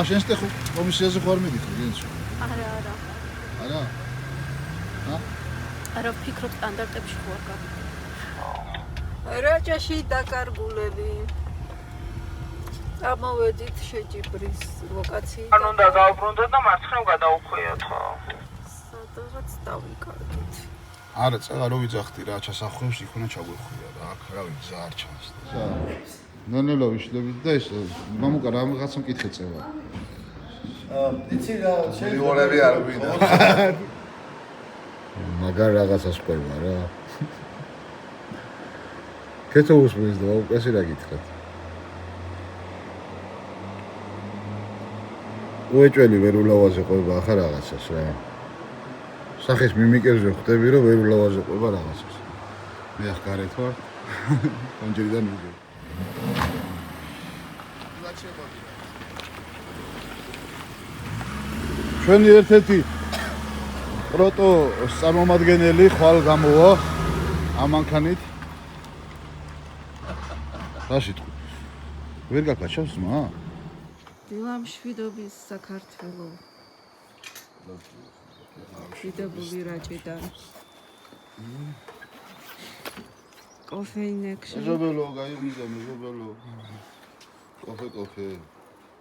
[SPEAKER 3] შენს ტეх კომისიაზე ხარ მიდიხარ, გენჩ. არა.
[SPEAKER 9] არა ვფიქრობ სტანდარტებში ხوار გა.
[SPEAKER 2] რაჭაში დაკარგულები. ამოვედით შეჯიბრის ლოკაციიდან.
[SPEAKER 7] ან უნდა გავბრუნდეთ და მარცხნივ გადაუხვიოთ ხო?
[SPEAKER 2] სადღაც დავიკარგეთ.
[SPEAKER 3] არა, წელა რო ვიძახდი რა, ჩასახვევს იქ უნდა ჩაგვეხვია რა, აქ რა ვიცი, არ ჩანს. ნენელო ვიშლებით და ეს მამუკა რაღაცა მკითხე წევა.
[SPEAKER 1] იცი რა,
[SPEAKER 3] შევიოლები არ გვინდა. მაგარ რაღაცას ყვება რა. კეთო უსმენს და უკასი რა გითხრათ. უეჭველი ვერ ულავაზე ყვება ახლა რაღაცას რა. სახის მიმიკერზე ხვდები რომ ვერ ულავაზე ყვება რაღაცას. მე ახ გარეთ ვარ. კონჯერიდან ვიდეო. ჩვენი ერთ-ერთი პროტო წარმომადგენელი ხვალ გამოვა ამანქანით. რა სიტყვი? ვერ გაკაჩავს მა?
[SPEAKER 2] დილამშვიდობის საქართველო. დიდებული რაჭიდან. კოფეინექში.
[SPEAKER 3] ჟობელო, გაიგიზა, ჟობელო. კოფე.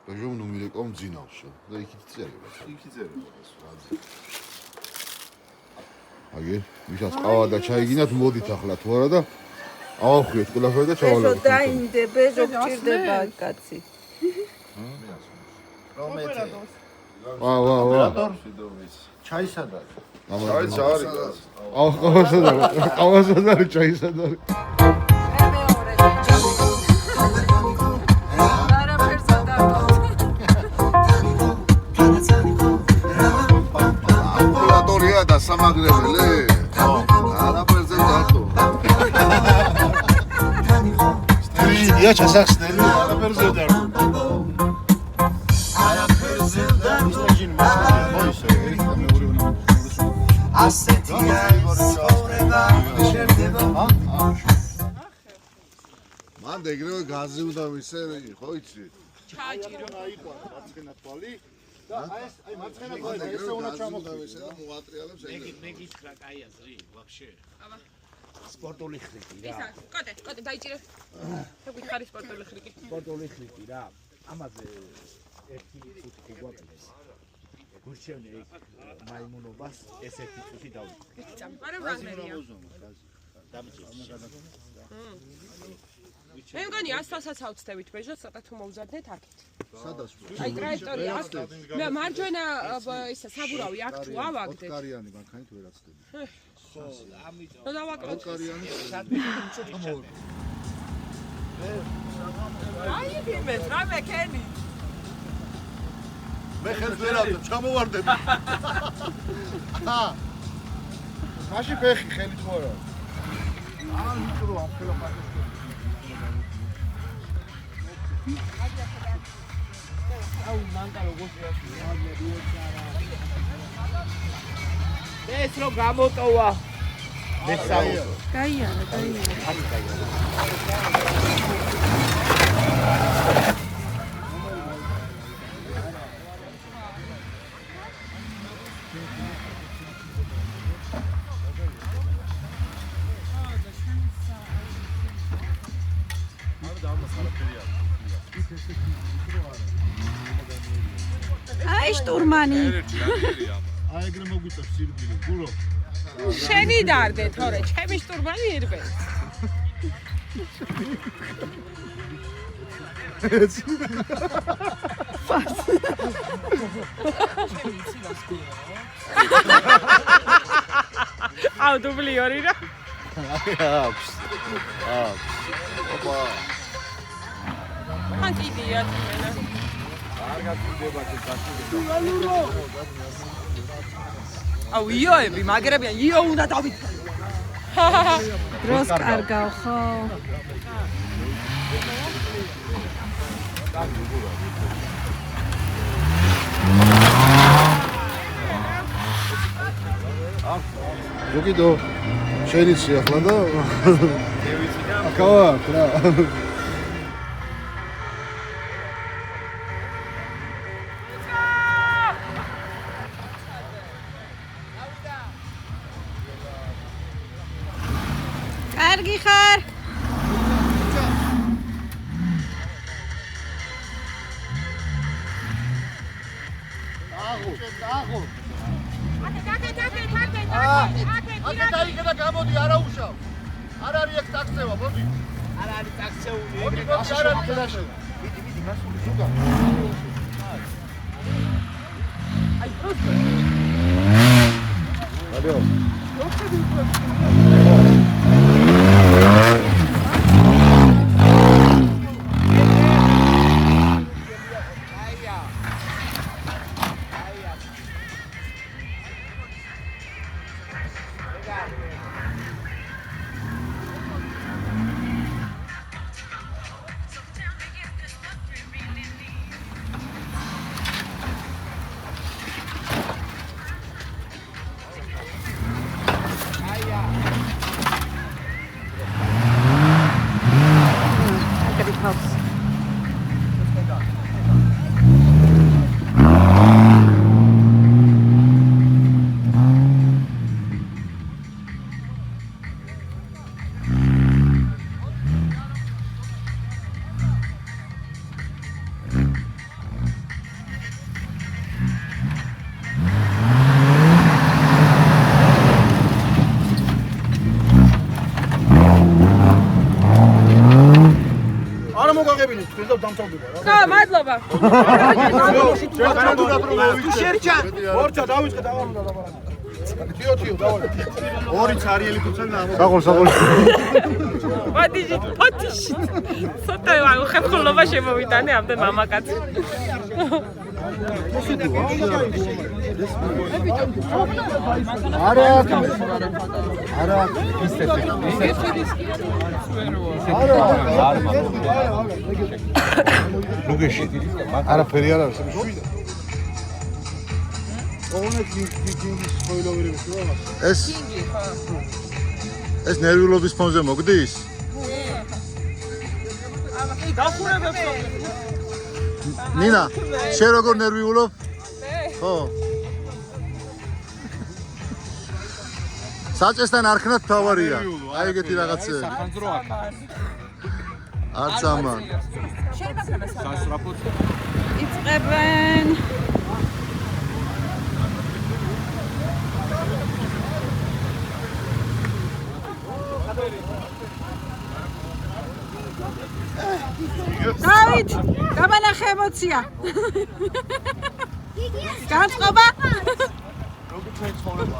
[SPEAKER 3] ბეჟომ ნუ მირეკომ ძინავშო. და იქით წერება. აგე, ვისაც ყავა და ჩაი გინათ, მოდით ახლა თუ არა და ავახვიეთ ყველაფერი და ჩავალებთ.
[SPEAKER 2] ბეჟო დაინდე, ბეჟო გჭირდება კაცი.
[SPEAKER 3] ვა.
[SPEAKER 1] ჩაისადა.
[SPEAKER 3] ჩაი არის კაცი. ყავასადარი ჩაისადა. ამბულატორია და სამაგრებელი? არაფერზე დარტო. სტერილია ჩასახსნელი, არაფერზე დარტო. ასეთია ცხოვრება შევდება. მან ეგრევე გაზი უნდა ვისე, ხო იცი?
[SPEAKER 8] ჩააჭირო.
[SPEAKER 3] აიყვა მარცხენა თვალი და აი მარცხენა თვალი ესე უნდა ჩამოხვიდე და მოატრიალებს ეგრე.
[SPEAKER 10] მე გითხრა კაი აზრი, ვაფშე.
[SPEAKER 8] აბა.
[SPEAKER 10] სპორტული ხრიკი რა.
[SPEAKER 8] ისა, კოტე, დაიჭირე. შეგითხარი სპორტული ხრიკი.
[SPEAKER 10] სპორტული ხრიკი რა. ამაზე ერთი წუთი გვაკლეს. გურჩევნე ეგ მაიმუნობას ეს ერთი წუთი დავიწყე.
[SPEAKER 8] მაგრამ რამდენია? მე მგონი 100-საც ავწდებით ბეჟო, ცოტა თუ მოვზარდეთ აქეთ.
[SPEAKER 3] სადაც?
[SPEAKER 8] აი ტრაექტორია აქ. მე მარჯვენა ისა საბურავი აქ თუ ავაგდეთ.
[SPEAKER 3] ოთკარიანი ბანქანით ვერაცდები.
[SPEAKER 10] ხო, ამიტომ.
[SPEAKER 8] და დავაკლოთ.
[SPEAKER 3] ოთკარიანი
[SPEAKER 10] ცოტა მოვა.
[SPEAKER 8] აი ფიმეთ, რა მეკენი.
[SPEAKER 3] მე ხელს ვერავდებ, ჩამოვარდები. მაშინ ფეხი ხელით მორა. ვიტრო ამ ხელაფასს.
[SPEAKER 10] აუ მანდა როგორ ეს რო გამოტოვა. მესაო.
[SPEAKER 2] გაიარა. აი შტურმანი.
[SPEAKER 3] აი ეგრე მოგვიწევს სირბილი, გურო.
[SPEAKER 8] შენი დარდე, თორე, ჩემი შტურმანი ირბეს. აუ დუბლიორი რა.
[SPEAKER 3] აქვს. ოპა.
[SPEAKER 8] მან კიდია თმენა. აუ იოები მაგრებიან, იო უნდა დავითქო.
[SPEAKER 2] დროს კარგავ ხო?
[SPEAKER 3] ზოგიდო შეიძლება ახლა და აკავა რა
[SPEAKER 2] კარგი ხარ?
[SPEAKER 3] აკე დაიგე და გამოდი არა უშავ. არ არის ეს ტაქსევა, მოდი.
[SPEAKER 10] არ არის ტაქსეული.
[SPEAKER 3] მოდი, არ არის ტაქსევა. მიდი, გასული ზუგა.
[SPEAKER 10] აი, პროსტო.
[SPEAKER 3] ალო.
[SPEAKER 8] ხა, მადლობა.
[SPEAKER 3] ორჩა დავიწყე დავარუნდა ლაპარაკი. თიო დავალე. ორი ცარიელი ქუცელი და ამო.
[SPEAKER 8] პატიში. ცოტა ხერხულობა შემოვიტანე ამდენ მამაკაცს.
[SPEAKER 3] არა ლუგეში არაფერი არ არის ეს ნერვიულობის ფონზე მოგდის? ნინა, შენ როგორ ნერვიულობ? ხო. საჭესთან არ ხნათ თავარია. აი ეგეთი რაღაცა.
[SPEAKER 6] სახანძრო აქ.
[SPEAKER 3] არც ამან.
[SPEAKER 6] სასწრაფოდ
[SPEAKER 2] იწყებენ. დავით, გამანახე ემოცია. განწყობა?
[SPEAKER 3] როგორ ჩვენ ცხოვრება?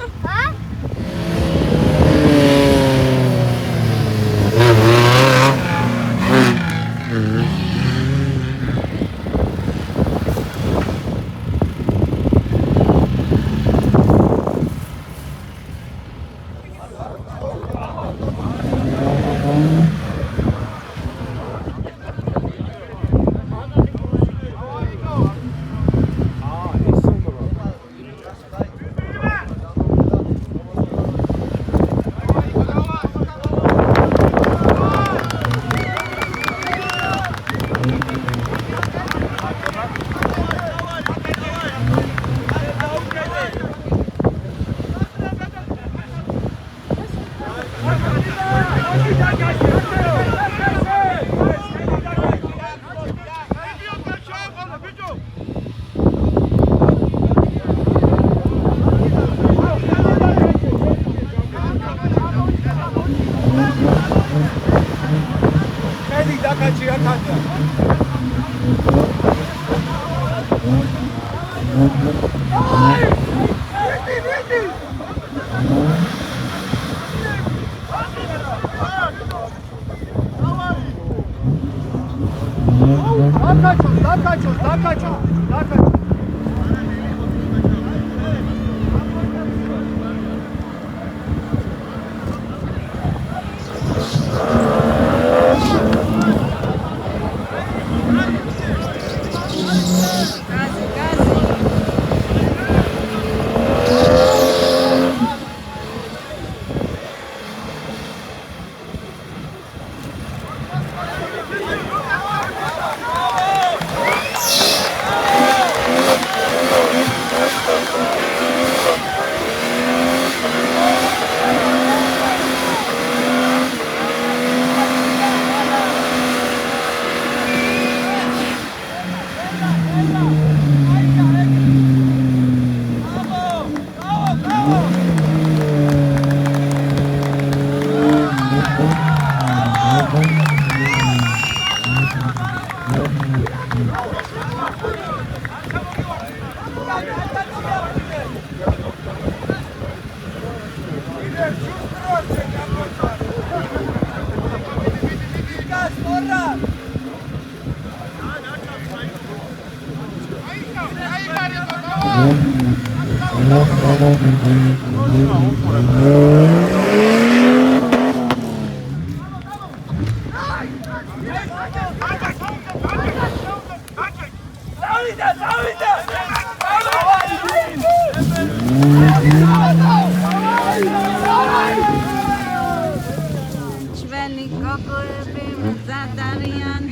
[SPEAKER 2] ჩვენი გოგოები მზად არიან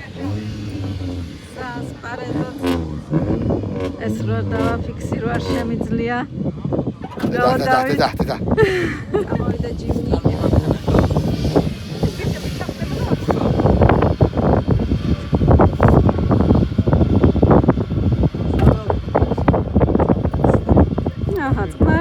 [SPEAKER 2] სასპარეზოდ. ეს რო დავაფიქსირო არ შემიძლია.
[SPEAKER 3] დედა.
[SPEAKER 2] წამოვიდა ჯიმნი. აჰა, წყნა.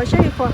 [SPEAKER 2] შეიხო.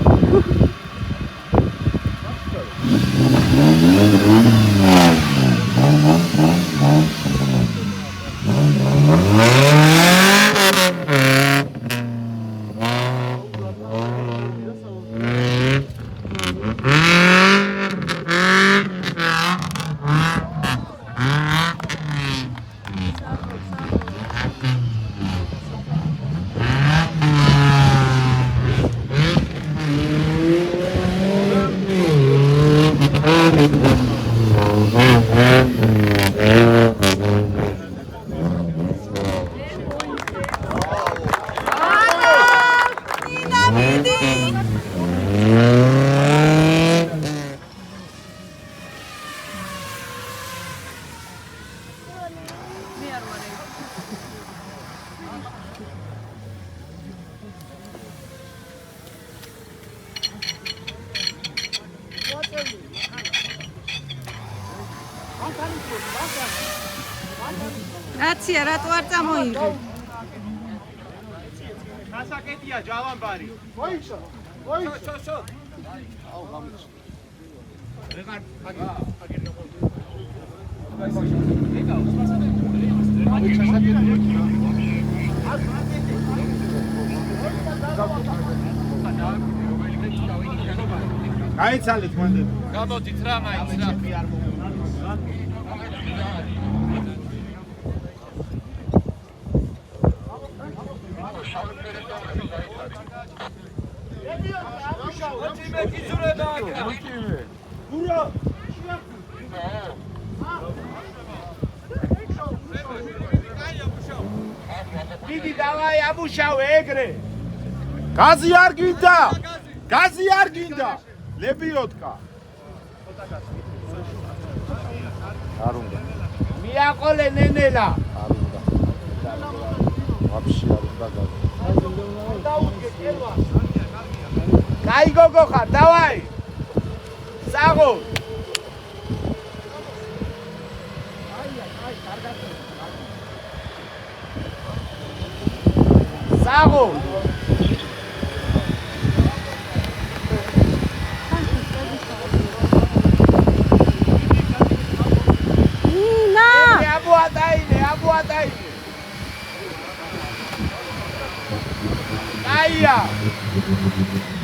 [SPEAKER 2] რაცია, რატო არ წამოიღე?
[SPEAKER 10] გასაკეთია ჯავანბარი. მოიშო. შო. აუ გამიჩ. რეგარ გაიცალეთ მანდ.
[SPEAKER 6] გამოდით რა მაინც რა.
[SPEAKER 10] დიდი დავაი აბუშავე ეგრე. გაზი არ გინდა. გაზი არ გინდა. ლებიოტკა.
[SPEAKER 3] არ უნდა.
[SPEAKER 10] მიაყოლე ნენელა.
[SPEAKER 3] არ უნდა. ვაფშე არ უნდა გაზი.
[SPEAKER 10] დაუდგე კელვა. კაი გოგო ხარ, დავაი. საღო. საღო. აბუატაინე.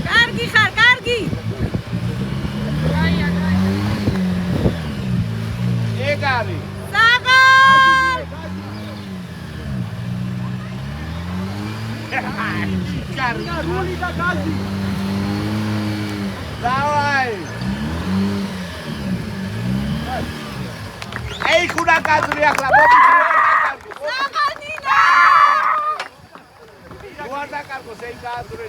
[SPEAKER 2] კარგი ხარ,
[SPEAKER 10] რული და გაზი. დავაი. აი ხუნა კაცრი ახლა მოდი.
[SPEAKER 2] საყანინა!
[SPEAKER 10] უარდა კარგო ზეიგაძრე.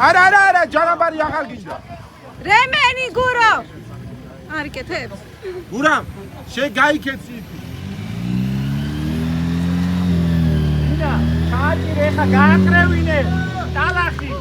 [SPEAKER 4] არა, ჯანაბარი აღარ გინდა.
[SPEAKER 2] რემენი გურო. არ იკეთებს.
[SPEAKER 4] გურამ, შენ გაიქეცი.
[SPEAKER 10] დინა, ჩააჭირე ხა გააკრევინე. დალახი.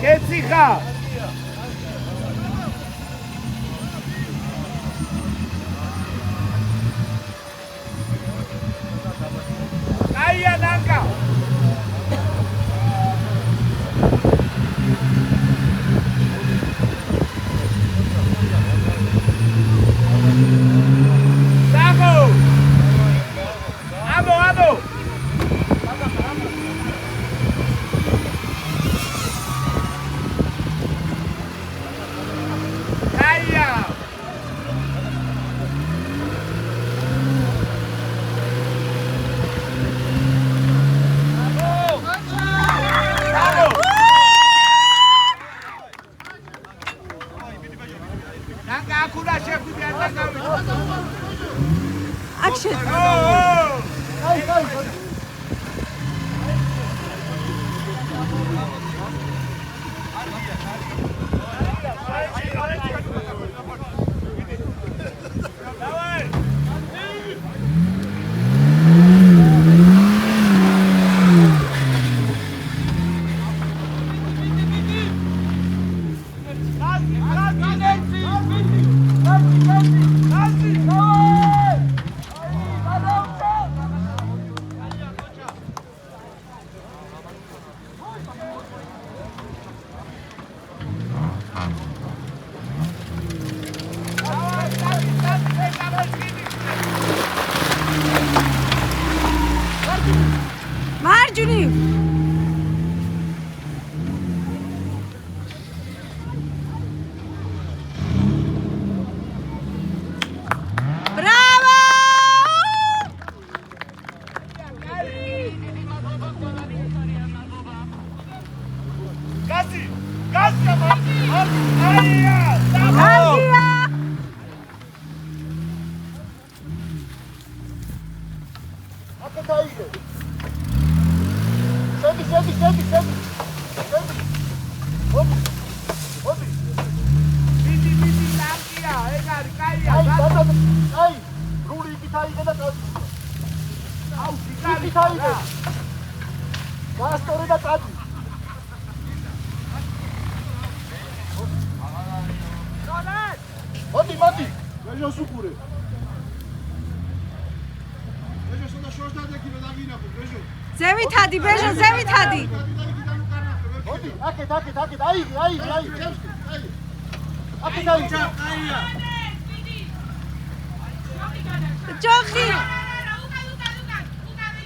[SPEAKER 10] ხეციხა აია ნანკა
[SPEAKER 3] მოდი, აქეთ, აი. აქეთ აი.
[SPEAKER 2] ჯოხი.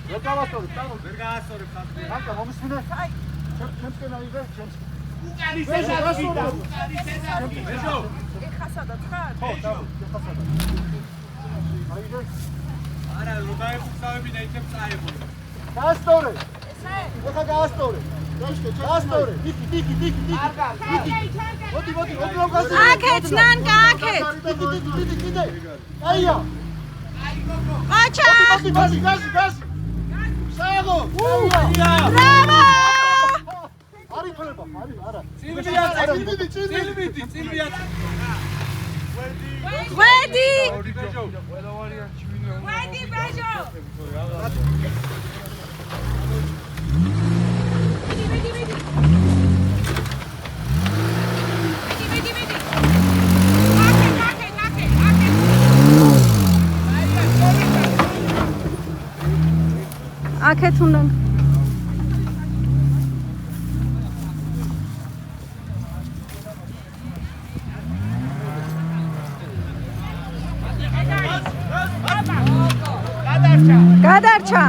[SPEAKER 3] ვერ გავასწორებ, ვერ გაასწორებ ხაზი. მანკა მომისმინე. ჩემსკენ აიღე, ჩემს.
[SPEAKER 2] ეხა სადაც ხარ?
[SPEAKER 3] ხო, ეხა სადაც. აიღე.
[SPEAKER 6] არა, რო დაეხუცავებინა იქნებ წაებო.
[SPEAKER 3] გაასწორე. ეხა გაასწორე. გაასწორე. დიკი. მოდი, ოდნავ გასწორე.
[SPEAKER 2] აქეთ, ნანკა, აქეთ.
[SPEAKER 3] დიკი. აია.
[SPEAKER 2] ყაჩა.
[SPEAKER 3] მოდი, გასი. საღო.
[SPEAKER 2] ბრავო!
[SPEAKER 3] არი ფლება, არა.
[SPEAKER 6] წილბია.
[SPEAKER 2] ღვედი. აქეთ უნდა გადარჩა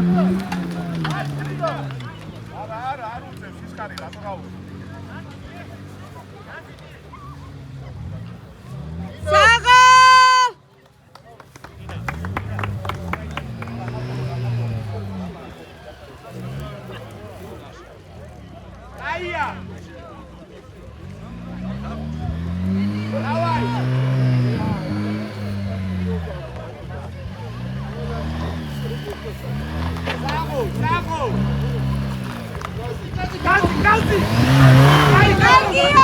[SPEAKER 3] არ უწევს ის კარი რატო გავუწევ
[SPEAKER 2] საღო
[SPEAKER 3] აია დავაი Bravo! Calci! Vai, Calcia!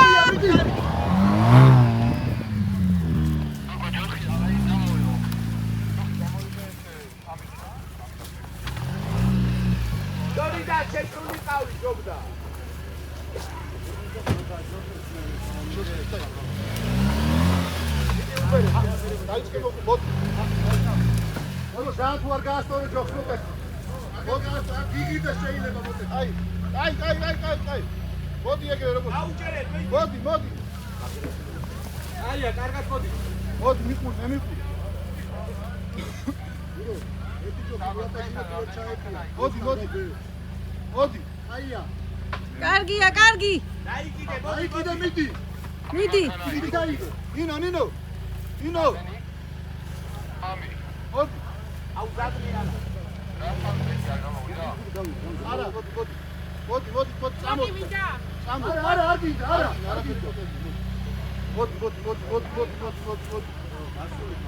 [SPEAKER 3] Dorida, c'è un Pauli, gioca. Dai, che non pot. Allora, già tu argasto il gioco. მოდი გიგიდა შეიძლება მოდი აი მოდი ეგრე როგორ აუჭერეთ მოდი აია კარგად მოდი მიყურ მოდი აია
[SPEAKER 2] კარგია კარგი
[SPEAKER 3] დაიკიდე მიდი დაიგე ნინო ამი მოდი აუ გადმეა არა მოდი წამოდი არა არ გინდა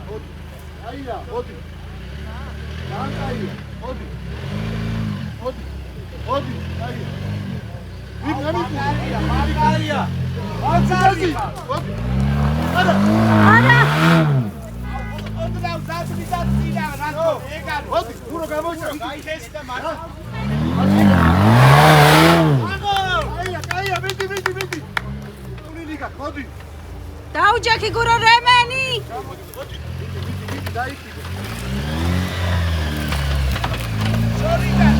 [SPEAKER 3] მოდი აია მოდი დაანკაია მოდი აია მაგარია მოდი არა მოდი ურო გამოიცა გაიხეს და მაგა კაია მიდი უნილიკა მოდი
[SPEAKER 2] დაუჯექი გურო რემენი
[SPEAKER 3] მოდი დაიკიდე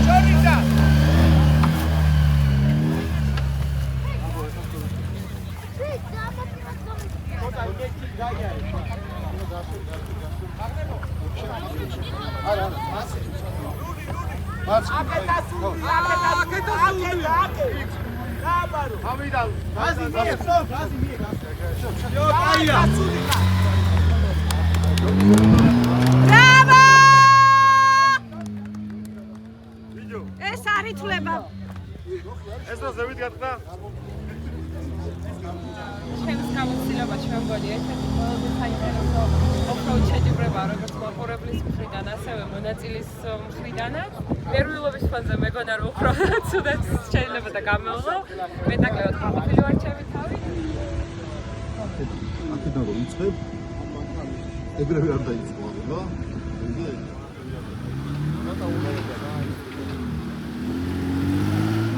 [SPEAKER 3] შორიდა არა
[SPEAKER 2] ეს არ ითვლება
[SPEAKER 3] ეს რა ზევით გატყდა
[SPEAKER 8] ჩემს გამოცდილება შემგონი ერთ-ერთი ყველაზე საინტერესო ოფროუდ შეჯიბრება როგორც მოპოვებლის მხრიდან, ასევე მონაწილის მხრიდანაც. ნერვიულობის ფონზე მეგონა რომ უფრო ცუდად შეიძლება და გამეულო. მეტაკლებად ხალხი ვარჩევი თავი.
[SPEAKER 3] აქედან რომ იწყებ ეგრევე არ დაიწყო რა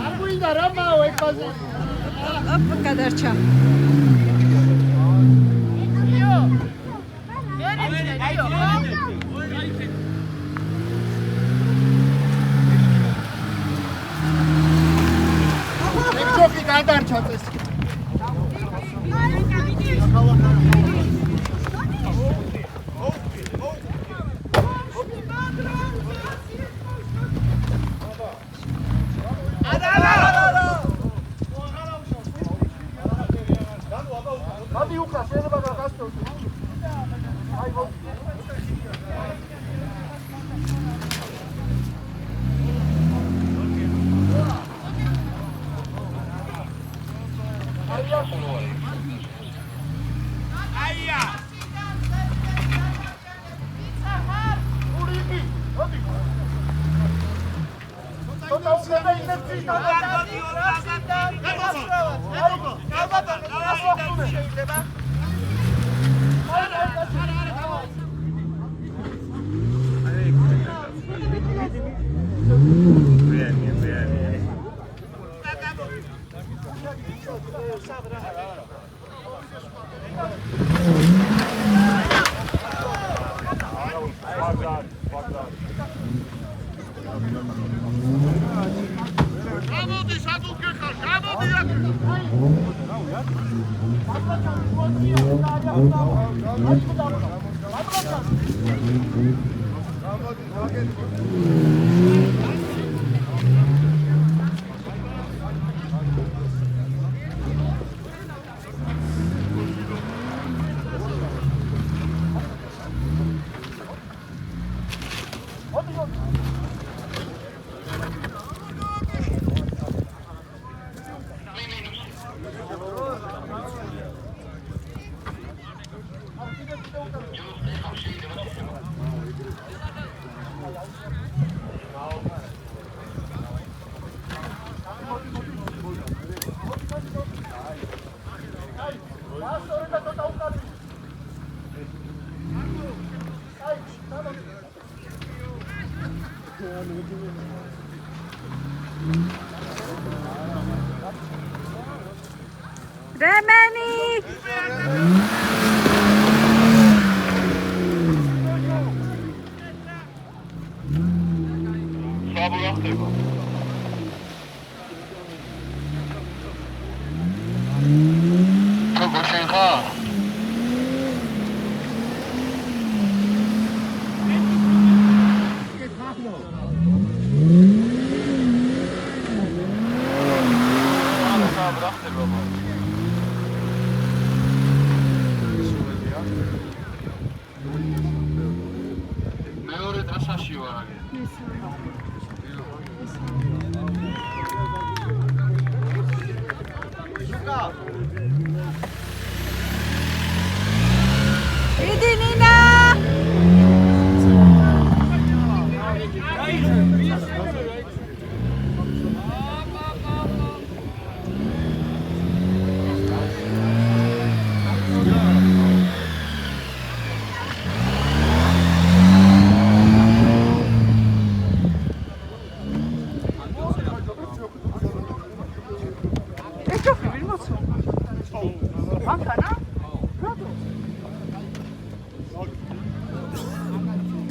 [SPEAKER 3] არ გვინდა რა მაო ეგ ბაზე
[SPEAKER 2] ოპ გადარჩა
[SPEAKER 3] ეგ ჯოხი გადარჩა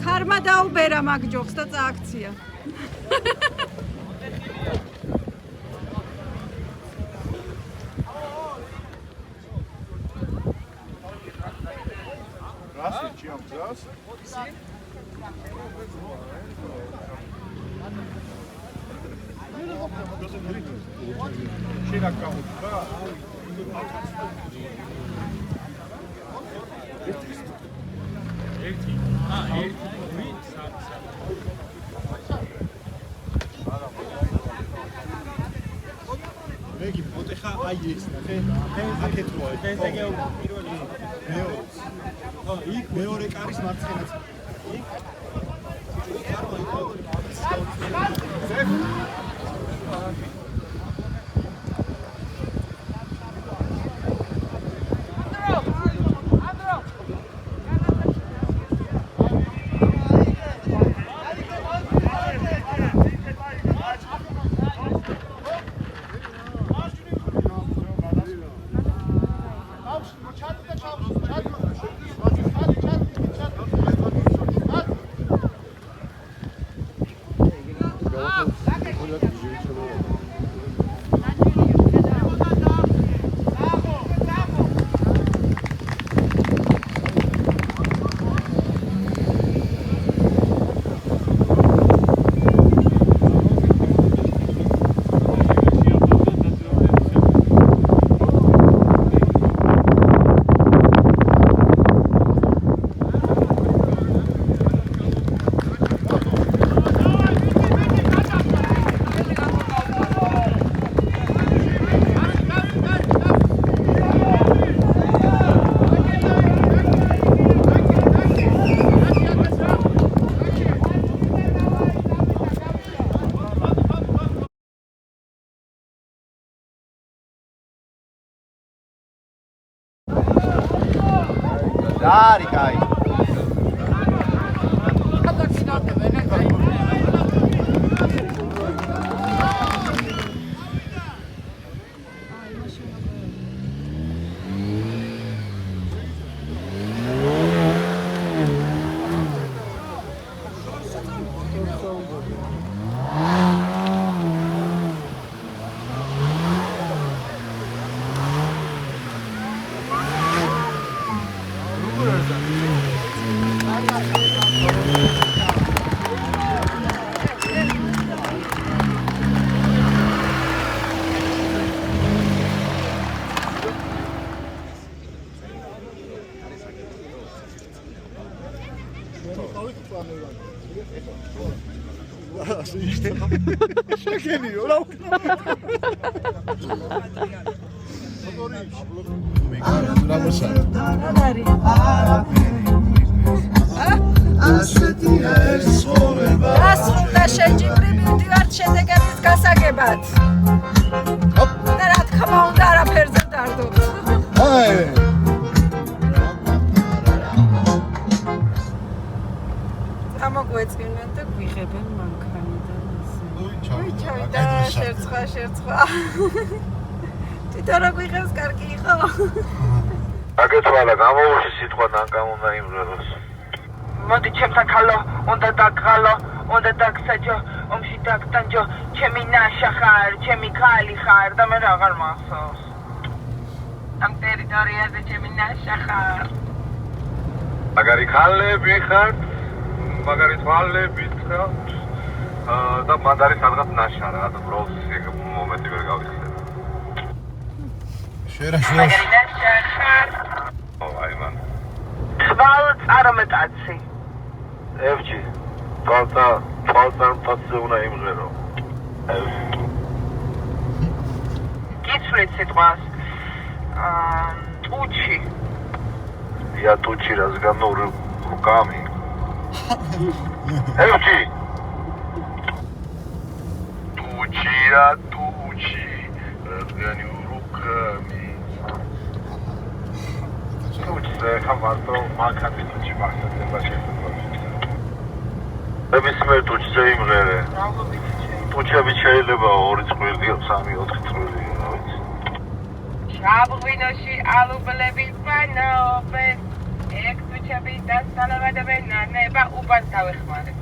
[SPEAKER 2] Karma daubera mag jokes და წააქცია.
[SPEAKER 3] Здравствуйте, чем здравствуйте?
[SPEAKER 10] Regi, potეხა აი ეს ნახე, აქეთ როა, ეს ეგეო პირველი მეორე. იქ მეორე კარის მარცხენაც. იქ
[SPEAKER 3] კარი, კაი. შეგენიო რა
[SPEAKER 2] დასრულდა შეჯიბრი მივდივართ შედეგების გასაგებად. და რა თქმა უნდა არაფერზე დავდოთ. ამოგვეწინეთ და გვიღებენ მანქანიდან ასე. ჩავიდა შერცხვა. თვითონ რა გვიღებს კარგი იყო.
[SPEAKER 5] აკეთვალა გამოუში სიტყვა ნანკამ უნდა იმღეროს. მოდი ჩემთან ხალო, უნდა დაგღალო, უნდა დაგსაჯო, ომში დაგტანჯო, ჩემი ნაშა ხარ, ჩემი ქალი ხარ და მე აღარ მახსოვს. ამ ტერიტორიაზე ჩემი ნაშა ხარ. მაგარი ქალები ხართ, მაგარი თვალებით ხართ და მანდ არის სადღაც ნაშა რა და ბროს მომენტი ვერ გავიხსენე. მაგარი ნაშა ხარ. აი მან. თვალ წარმეტაცი. ევჯი, თვალწარმტაცზე უნდა იმღერო. გიცვლით სიტყვას. ტუჩი. ია ტუჩი разгано руками. ევჯი. ტუჩია ტუჩი, разгоню руками. ტუჩზე ხამარტო მანქანის ტუჩი მახსოვდება შეფერდა. ნებისმიერ ტუჩზე იმღერე. ტუჩები შეიძლება 2 წყვილი, 3-4 წყვილი, რა ვიცი.
[SPEAKER 7] ჩაბღვინოში ალუბლები პანოობენ, ეგ ტუჩები დასალევადებენ ნანება უბანს დავეხმარეთ.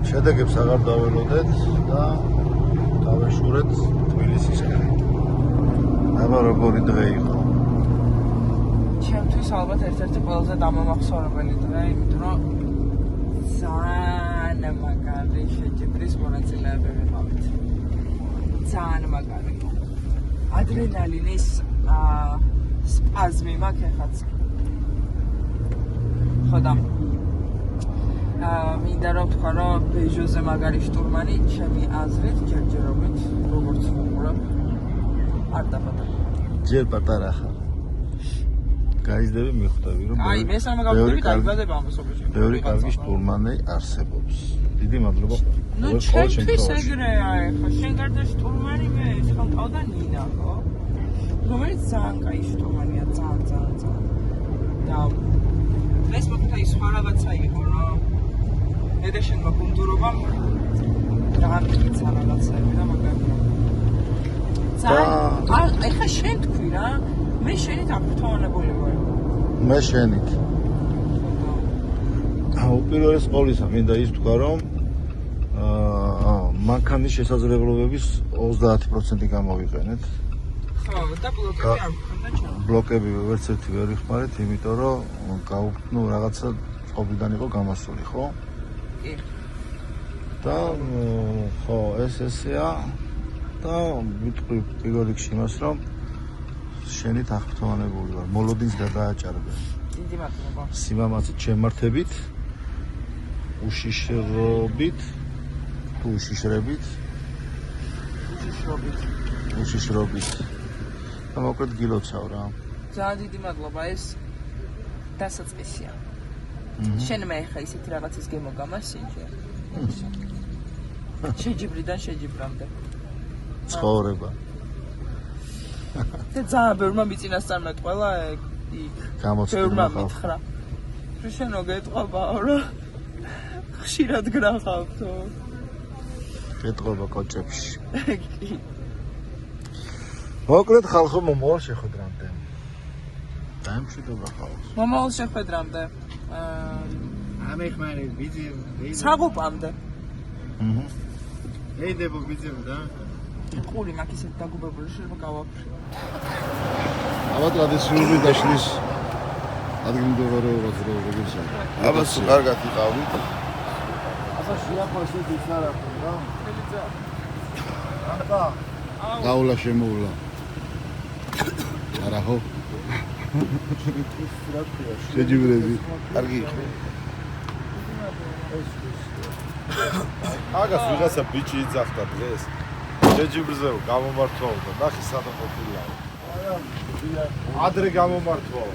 [SPEAKER 3] შედეგებს აღარ დაველოდეთ და დავეშურეთ თბილისისკენ. აბა როგორი დღე იყო?
[SPEAKER 7] ჩემთვის ალბათ ერთ-ერთი ყველაზე დამამახსოვრებელი დღე, იმიტომ რომ ძალიან მაგარი შეჯიბრის მონაწილეები ვიყავით. ძალიან მაგარი. ადრენალინის სპაზმი მაქვს ეხაც. ხოდა მინდა რომ ვთქვა, რომ ბეჟოზე მაგარი შტურმანი ჩემი აზრით ჯერჯერობით როგორც ვუყურებ არ დაბადა.
[SPEAKER 3] ჯერ პატარა ხარ. გაიზრდები მიხვდები რომ
[SPEAKER 7] აი მესამე გავხდები დაიბადება ამასობაში.
[SPEAKER 3] ბევრი კარგი შტურმანი არსებობს. დიდი მადლობა.
[SPEAKER 7] ნუ ჩემთვის ეგრეა ეხლა შენ გარდა შტურმანი მე ხომ ყავდა ნინა ხო? რომელიც ძალიან კაი შტურმანია, ძალიან. და ეს მოკლედ ის სხვა რაღაცა იყო რომ ედეშენმა გუნდურობამ დაამტკიცა რაღაცები და მაგარია. ძალიან ეხლა შენ თქვი რა მე შენით აფრთხილებული ვარ.
[SPEAKER 3] მე შენით. უპირველეს ყოვლისა მინდა ის თქვა რომ მანქანის შესაძლებლობების 30% გამოვიყენეთ.
[SPEAKER 7] ხო, და ბლოკები არ მქონდა ჩვენ.
[SPEAKER 3] ბლოკები ვერც ერთი ვერ ვიხმარეთ, იმიტომ რომ ნუ რაღაცა წყობიდან იყო გამასული, ხო?
[SPEAKER 7] კი.
[SPEAKER 3] და ხო, ესეა და ვიტყვი პირველ რიგში იმას რომ შენით აღფრთოვანებული ვარ. მოლოდინს გადააჭარბე.
[SPEAKER 7] დიდი მადლობა.
[SPEAKER 3] სიმამაცით შემართებით, უშიშრობით, თუ უშიშრებით, უშიშრობით. და მოკლედ გილოცავ რა.
[SPEAKER 7] ძალიან დიდი მადლობა, ეს დასაწყისია. შენ მე ხა ისეთი რაღაცის გემოგამასინჯე. შეჯიბრიდან შეჯიბრამდე.
[SPEAKER 3] ცხოვრება.
[SPEAKER 7] და ძალიან ბევრმა მიწინასწარმეტყველა იქ.
[SPEAKER 3] გამოცდილება.
[SPEAKER 7] მითხრა. შენო გეტყვებაო რა ხშირად გრახავთო
[SPEAKER 3] გეტყობა კოჭებში.
[SPEAKER 7] კი
[SPEAKER 3] მოკლედ ხალხო მომავალ შეხვედრამდე. დაემშვიდობა ხალხს.
[SPEAKER 7] მომავალ შეხვედრამდე.
[SPEAKER 10] ამეხმარი ბიძი
[SPEAKER 7] საღუპამდე.
[SPEAKER 10] ეიდებო ბიძემ და
[SPEAKER 7] ყური მაგ ისეთ დაგუბებული შეიძლება გავაფრთხილო.
[SPEAKER 3] აბა ტრადიციული დაშლის ადგილმდებარეობაზე როგორიც არის. აბა სულ კარგად იყავით. აბა შეაფასეთ ის არა ხო? ანტა გაულა შემოვლა. არა ხო? შეჯიბრები. კარგი იყო.
[SPEAKER 6] აგას ვიღაცა ბიჭი იძახდა დღეს. შეჯიბრზეო გამომართვაო და ნახე სადღა ყოფილაო. ადრე გამომართვაო.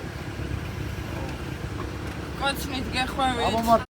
[SPEAKER 7] კოცნით გეხვევით.